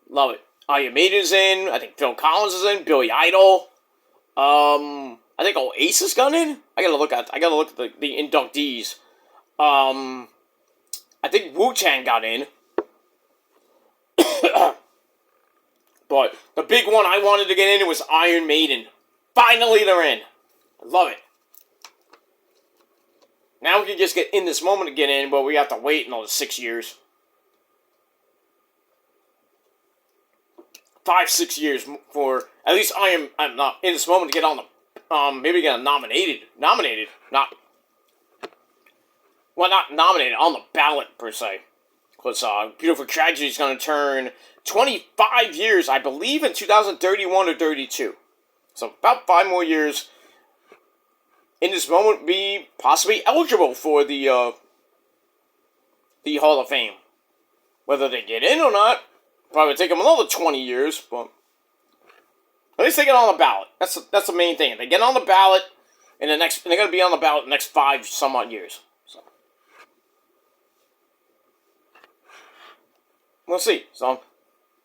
[SPEAKER 1] Love it. Iron Maiden's in. I think Phil Collins is in. Billy Idol. I think Oasis got in. I gotta look at the inductees. I think Wu-Tang got in. But the big one I wanted to get in was Iron Maiden. Finally, they're in. I love it. Now we can just get in this moment to get in, but we have to wait another 6 years. 5-6 years for at least I'm not in this moment to get on the maybe get nominated, not nominated, on the ballot per se, because Beautiful Tragedy is going to turn 25 years, I believe, in 2031 or 32. So about 5 more years. In this moment, be possibly eligible for the Hall of Fame. Whether they get in or not, probably take them another 20 years, but at least they get on the ballot. That's the main thing. They get on the ballot in they're going to be on the ballot in the next 5 some odd years. So we'll see. So,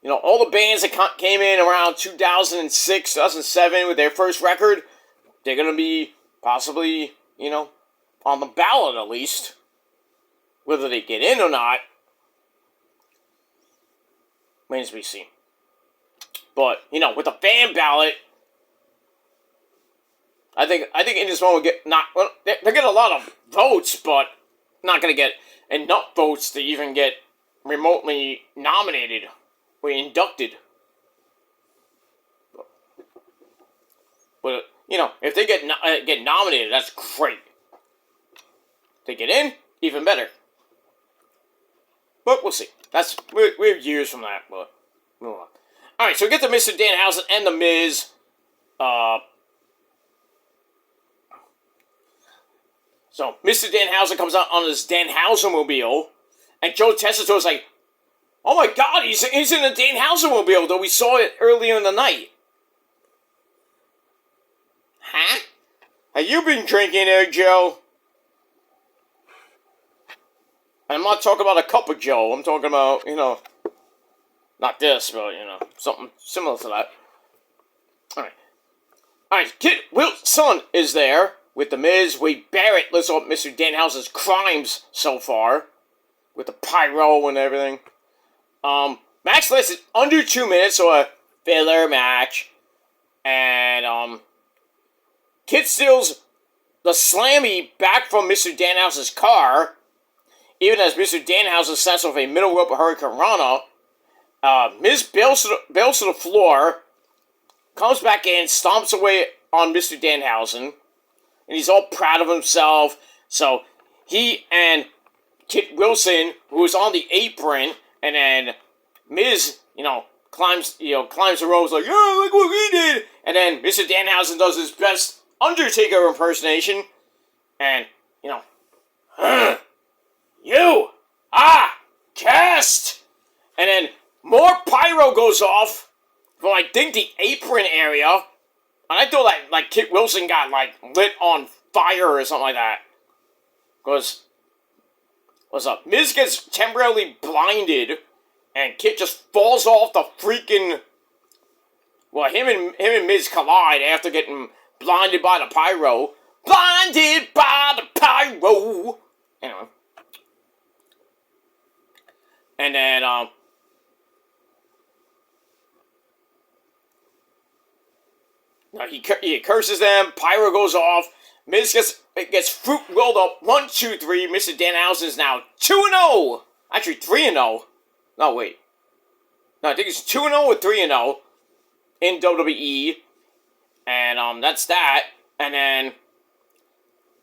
[SPEAKER 1] all the bands that came in around 2006, 2007 with their first record, they're going to be possibly, on the ballot at least. Whether they get in or not remains to be seen. But, with the fan ballot, I think in this one they get a lot of votes, but not going to get enough votes to even get remotely nominated or inducted. But if they get nominated, that's great. If they get in, even better. But we'll see. We're years from that, but move on. All right, so we get to Mr. Danhausen and The Miz. So Mr. Danhausen comes out on his Danhausen-mobile, and Joe Tessitore's like, "Oh my God, he's in the Danhausen-mobile, though we saw it earlier in the night." Huh? Have you been drinking there, Joe? I'm not talking about a cup of Joe. I'm talking about, not this, but, something similar to that. Alright, Kit Wilson is there with The Miz. Wade Barrett lists up Mr. Danhausen's crimes so far, with the pyro and everything. Match lasted under 2 minutes, so a filler match. And, Kit steals the slammy back from Mr. Danhausen's car, even as Mr. Danhausen sets off a middle rope of Hurricane Rana. Miz bails to the floor, comes back in, stomps away on Mr. Danhausen, and he's all proud of himself. So he and Kit Wilson, who is on the apron, and then Miz, climbs the ropes like, "Yeah, look what we did!" And then Mr. Danhausen does his best Undertaker impersonation, and, "You cast!" And then more pyro goes off from, I think, the apron area. And I thought that, Kit Wilson got, lit on fire or something like that. Because, what's up? Miz gets temporarily blinded, and Kit just falls off the freaking... Well, him and Miz collide after getting blinded by the pyro. Blinded by the pyro! Anyway. And then, he curses them, pyro goes off, Miz gets fruit rolled up, 1, 2, 3, Mr. Danhausen is now 2-0! Actually, 3-0. No, wait. No, I think it's 2-0 or 3-0 in WWE. And, that's that. And then,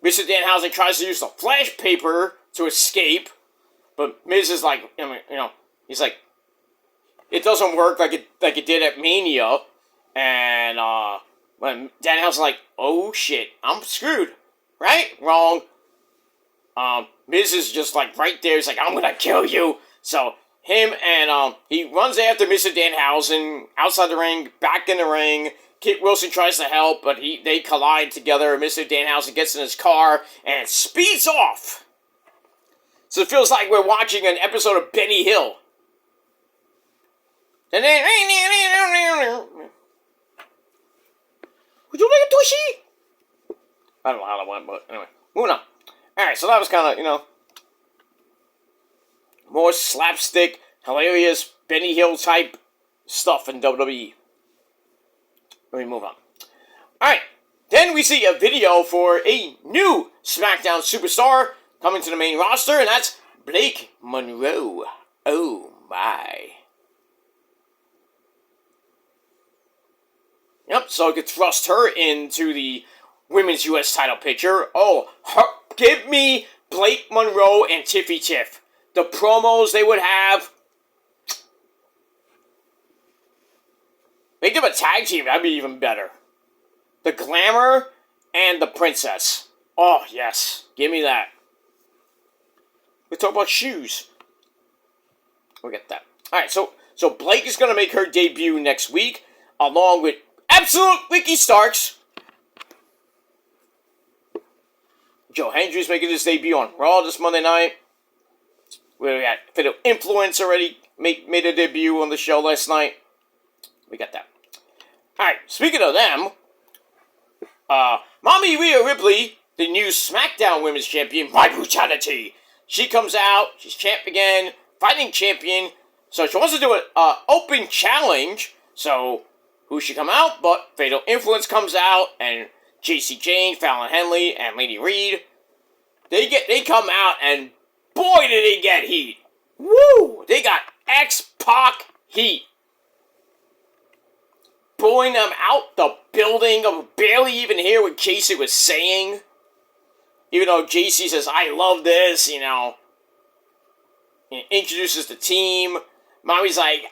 [SPEAKER 1] Mr. Danhausen tries to use the flash paper to escape, but Miz is like, he's like, it doesn't work like it did at Mania. And, when Danhausen's like, "Oh shit, I'm screwed." Right? Wrong. Miz is just right there. He's like, "I'm gonna kill you." So, him and, he runs after Mr. Danhausen outside the ring, back in the ring. Kit Wilson tries to help, but they collide together. Mr. Danhausen gets in his car and speeds off. So it feels like we're watching an episode of Benny Hill. And then... Would you like a tushy? I don't know how that went, but anyway. Moving on. Alright, so that was kind of, more slapstick, hilarious, Benny Hill type stuff in WWE. Let me move on. Alright, then we see a video for a new Smackdown superstar coming to the main roster, and that's Blake Monroe. Oh my. Yep, so I could thrust her into the Women's U.S. title picture. Oh, give me Blake Monroe and Tiffy Tiff. The promos they would have. Make them a tag team, that'd be even better. The Glamour and the Princess. Oh, yes. Give me that. We talk about shoes. We'll get that. Alright, so Blake is going to make her debut next week, along with Absolute Ricky Starks. Joe Hendry's making his debut on Raw this Monday night. We got Fatal Influence already made a debut on the show last night. We got that. Alright, speaking of them, Mommy Rhea Ripley, the new Smackdown Women's Champion, by brutality. She comes out, she's champ again, fighting champion. So she wants to do an open challenge. So who should come out? But Fatal Influence comes out, and JC Jane, Fallon Henley, and Lady Reed. They come out, and boy did they get heat. Woo! They got X-Pac heat. Pulling them out the building. I barely even hear what JC was saying. Even though JC says, I love this, you know. He introduces the team. Mommy's like,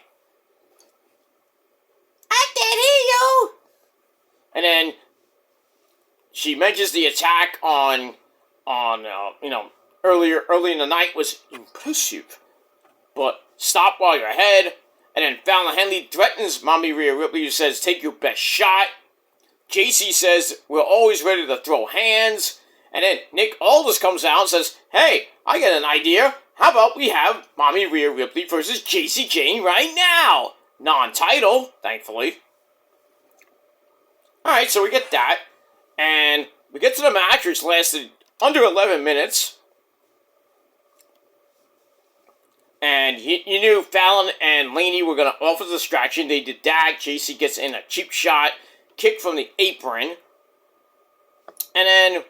[SPEAKER 1] I can't hear you. And then she mentions the attack on early in the night was impressive. But stop while you're ahead. And then Fallon Henley threatens Mommy Rhea Ripley, who says, take your best shot. JC says, we're always ready to throw hands. And then Nick Aldis comes out and says, hey, I got an idea. How about we have Mommy Rhea Ripley versus JC Jane right now? Non-title, thankfully. Alright, so we get that. And we get to the match, which lasted under 11 minutes. And you knew Fallon and Laney were going to offer the distraction. They did that. JC gets in a cheap shot, kick from the apron. And then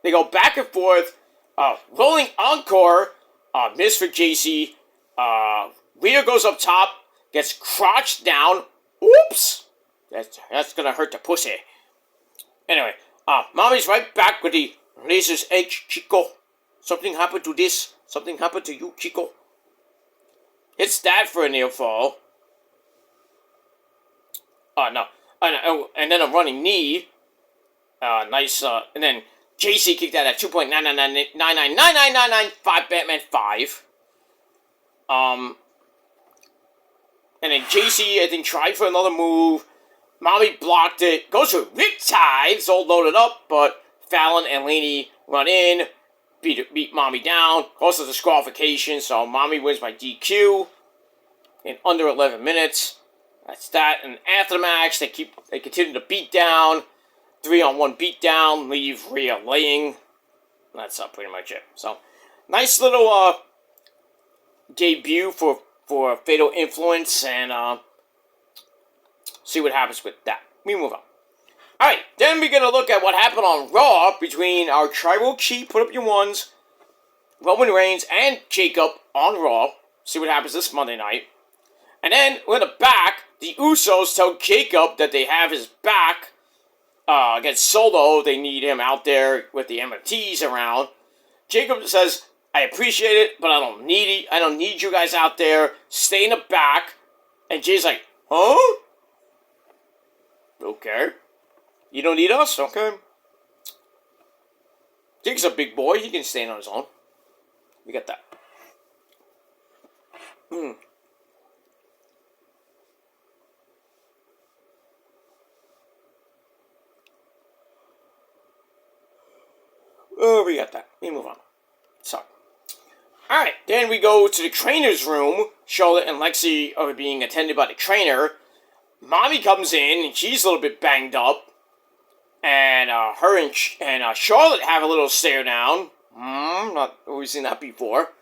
[SPEAKER 1] they go back and forth. Rolling encore. Miss for JC. Rhea goes up top. Gets crotched down. Oops. That's going to hurt the pussy. Anyway, Mommy's right back with the Razor's Edge, Chico. Something happened to this. Something happened to you, Chico. It's that for a near fall. No. And then a running knee. Nice. And then JC kicked out at 2.999999995 Batman 5. And then JC, I think, tried for another move. Mommy blocked it. Goes for riptides, all loaded up. But Fallon and Laney run in. Beat Mommy down. Causes disqualification, so Mommy wins by DQ in under 11 minutes. That's that. And after the match, they continue to beat down. 3-on-1 beat down. Leave Rhea laying. That's pretty much it. So, nice little debut for Fatal Influence, and see what happens with that. We move on. Alright, then we're going to look at what happened on Raw between our Tribal Chief, put up your ones, Roman Reigns and Jacob on Raw. See what happens this Monday night. And then, in the back, the Usos tell Jacob that they have his back against Solo. They need him out there with the MFTs around. Jacob says, I appreciate it, but I don't need it. I don't need you guys out there. Stay in the back. And Jay's like, huh? Okay. You don't need us? Okay. Jake's a big boy. He can stand on his own. We got that. Oh, we got that. We move on. So. Alright, then we go to the trainer's room. Charlotte and Lexi are being attended by the trainer. Mommy comes in, and she's a little bit banged up. And her and Charlotte have a little stare down. Not always seen that before.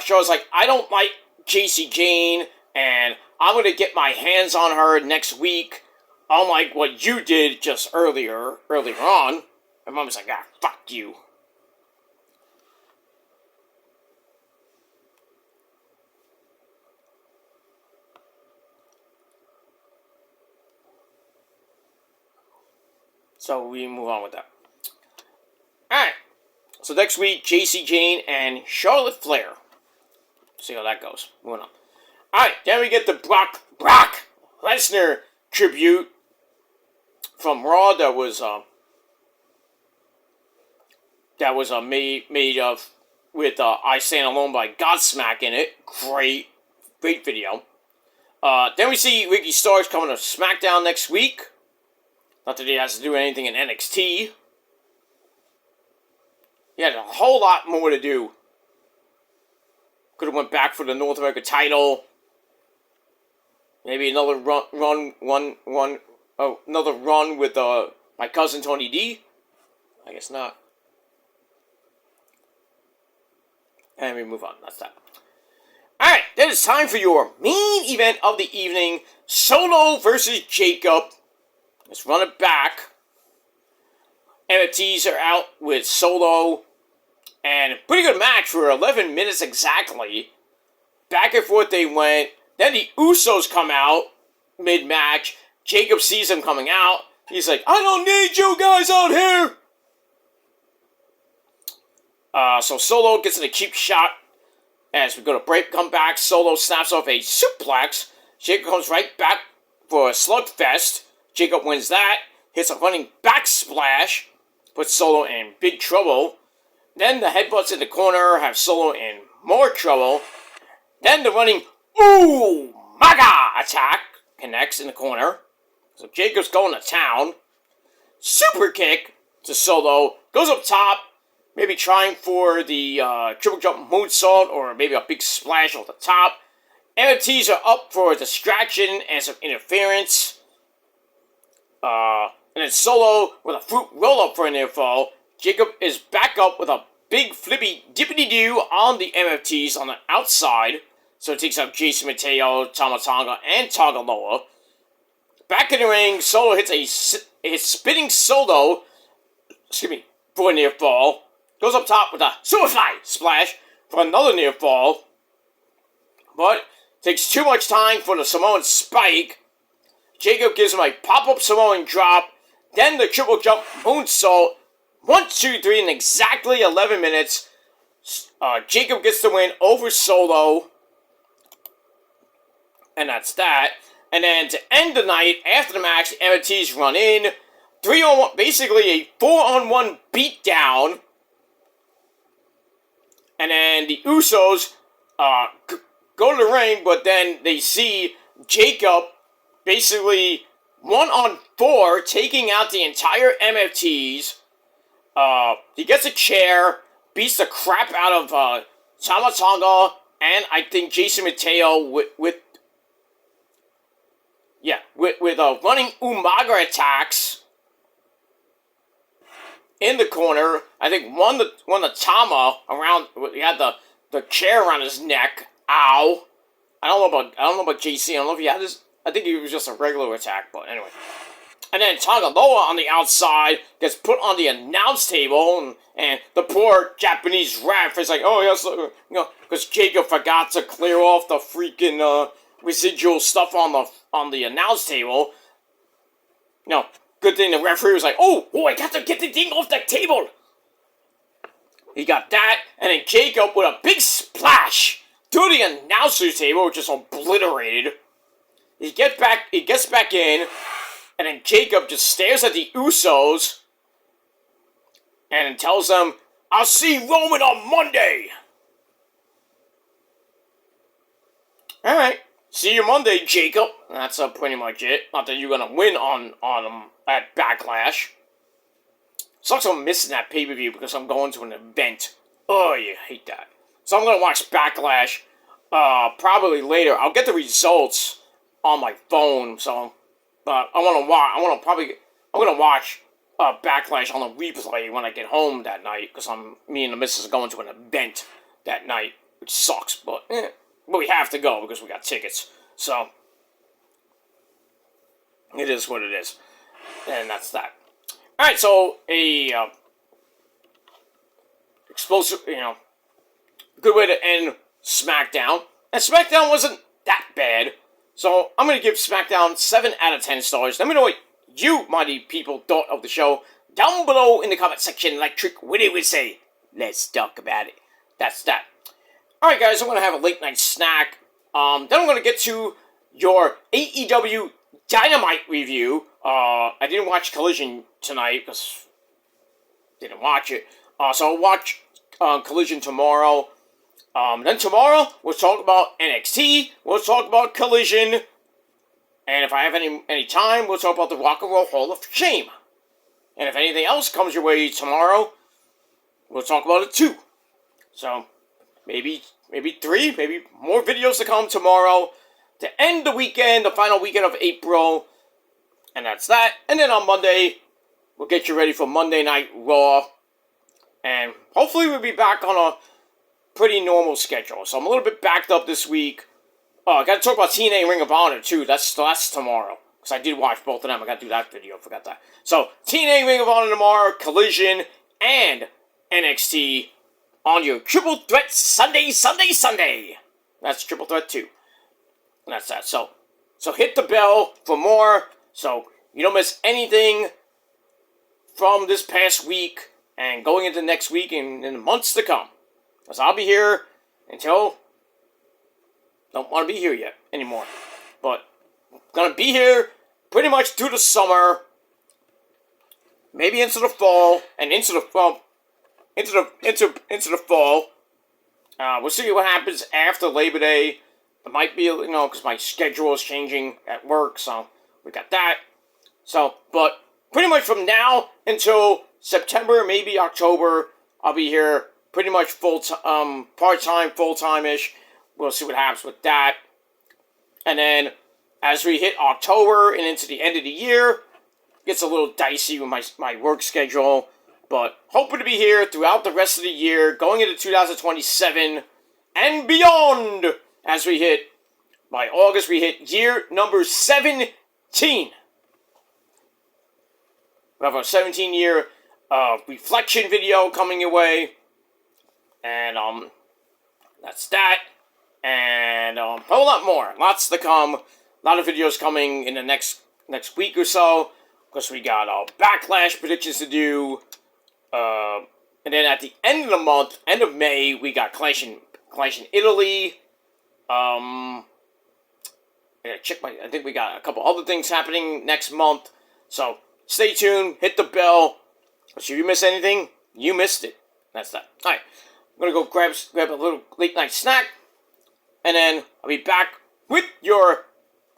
[SPEAKER 1] Charlotte's like, I don't like JC Jane, and I'm going to get my hands on her next week, unlike what you did just earlier on. And Mommy's like, fuck you. So we move on with that. Alright. So next week, JC Jane and Charlotte Flair. See how that goes. Moving on. Alright, then we get the Brock Lesnar tribute from Raw that was made of with I Stand Alone by Godsmack in it. Great video. Then we see Ricky Starks coming to Smackdown next week. Not that he has to do anything in NXT. He had a whole lot more to do. Could have went back for the North America title. Maybe another another run with my cousin Tony D? I guess not. And we move on. That's that. Alright, then it's time for your main event of the evening. Solo versus Jacob. Let's run it back. MFTs are out with Solo. And pretty good match for 11 minutes exactly. Back and forth they went. Then the Usos come out mid-match. Jacob sees them coming out. He's like, I don't need you guys out here. So Solo gets in a cheap shot. As we go to break, come back. Solo snaps off a suplex. Jacob comes right back for a slugfest. Jacob wins that. Hits a running back splash. Puts Solo in big trouble. Then the headbutts in the corner have Solo in more trouble. Then the running Ooh Maga attack connects in the corner. So Jacob's going to town. Super kick to Solo. Goes up top. Maybe trying for the triple jump moonsault or maybe a big splash off the top. MFTs are up for a distraction and some interference. And then Solo with a fruit roll up for an near fall. Jacob is back up with a big flippy dippity-doo on the MFTs on the outside. So it takes out Jason Mateo, Tama Tonga, and Tagaloa. Back in the ring, Solo hits a spinning Solo, for a near fall. Goes up top with a Superfly splash for another near fall. But takes too much time for the Samoan spike. Jacob gives him a pop-up Samoan drop. Then the triple jump moonsault. 1, 2, 3 in exactly 11 minutes. Jacob gets the win over Solo. And that's that. And then to end the night, after the match, the MFTs run in. 3-on-1, basically a 4-on-1 beatdown. And then the Usos go to the ring, but then they see Jacob basically 1-on-4 taking out the entire MFTs. He gets a chair, beats the crap out of Tama Tonga, and I think Jason Mateo with running Umaga attacks in the corner. I think one the Tama around. He had the chair around his neck. Ow! I don't know about JC. I don't know if he had this. I think it was just a regular attack, but anyway. And then Tagaloa on the outside gets put on the announce table, and the poor Japanese ref is like, oh yes, because Jacob forgot to clear off the freaking residual stuff on the announce table. Good thing the referee was like, oh, I got to get the thing off the table. He got that, and then Jacob with a big splash through the announcer's table, which is obliterated. He gets back in, and then Jacob just stares at the Usos and tells them, I'll see Roman on Monday. Alright, see you Monday, Jacob. That's pretty much it. Not that you're gonna win on him at Backlash. Sucks I'm missing that pay-per-view because I'm going to an event. Oh, you hate that. So I'm gonna watch Backlash probably later. I'll get the results on my phone, so but I'm gonna watch Backlash on a replay when I get home that night, because me and the missus are going to an event that night, which sucks, but we have to go because we got tickets, so it is what it is, and that's that. All right, so a explosive, good way to end SmackDown, and SmackDown wasn't that bad. So, I'm going to give SmackDown 7 out of 10 stars. Let me know what you, mighty people, thought of the show down below in the comment section, like Trick Witty would say. Let's talk about it. That's that. Alright, guys, I'm going to have a late night snack. Then I'm going to get to your AEW Dynamite review. I didn't watch Collision tonight, because I didn't watch it. So I'll watch Collision tomorrow. Then tomorrow, we'll talk about NXT, we'll talk about Collision, and if I have any time, we'll talk about the Rock and Roll Hall of Shame. And if anything else comes your way tomorrow, we'll talk about it too. So, maybe 3, maybe more videos to come tomorrow. To end the weekend, the final weekend of April, And that's that. And then on Monday, we'll get you ready for Monday Night Raw. And hopefully we'll be back on a pretty normal schedule. So I'm a little bit backed up this week. Oh, I gotta talk about TNA Ring of Honor too. That's tomorrow. Because I did watch both of them. I gotta do that video. Forgot that. So, TNA Ring of Honor tomorrow, Collision, and NXT on your Triple Threat Sunday. That's Triple Threat 2. And that's that. So hit the bell for more. So you don't miss anything from this past week and going into next week and in the months to come. Because I'll be here until... Don't want to be here yet anymore. But I'm going to be here pretty much through the summer. Maybe into the fall. And into the fall. We'll see what happens after Labor Day. It might be, because my schedule is changing at work. So we got that. So, but pretty much from now until September, maybe October, I'll be here pretty much part-time, full-time-ish. We'll see what happens with that. And then, as we hit October and into the end of the year, it gets a little dicey with my work schedule. But hoping to be here throughout the rest of the year, going into 2027 and beyond. As we hit, by August, we hit year number 17. We have a 17-year reflection video coming your way. And, that's that. And, a whole lot more. Lots to come. A lot of videos coming in the next week or so. Because we got Backlash predictions to do. And then at the end of the month, end of May, we got Clash in Italy. I think we got a couple other things happening next month. So, stay tuned. Hit the bell. So if you miss anything, you missed it. That's that. Alright. I'm going to go grab a little late night snack. And then I'll be back with your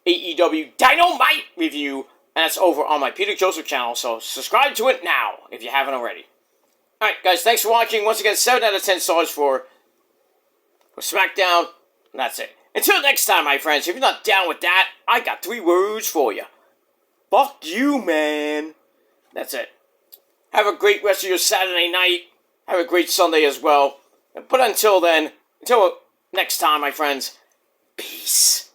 [SPEAKER 1] AEW Dynamite review. And that's over on my Peter Joseph channel. So subscribe to it now if you haven't already. Alright, guys. Thanks for watching. Once again, 7 out of 10 stars for Smackdown. And that's it. Until next time, my friends. If you're not down with that, I got 3 words for you. Fuck you, man. That's it. Have a great rest of your Saturday night. Have a great Sunday as well. But until then, until next time, my friends, peace.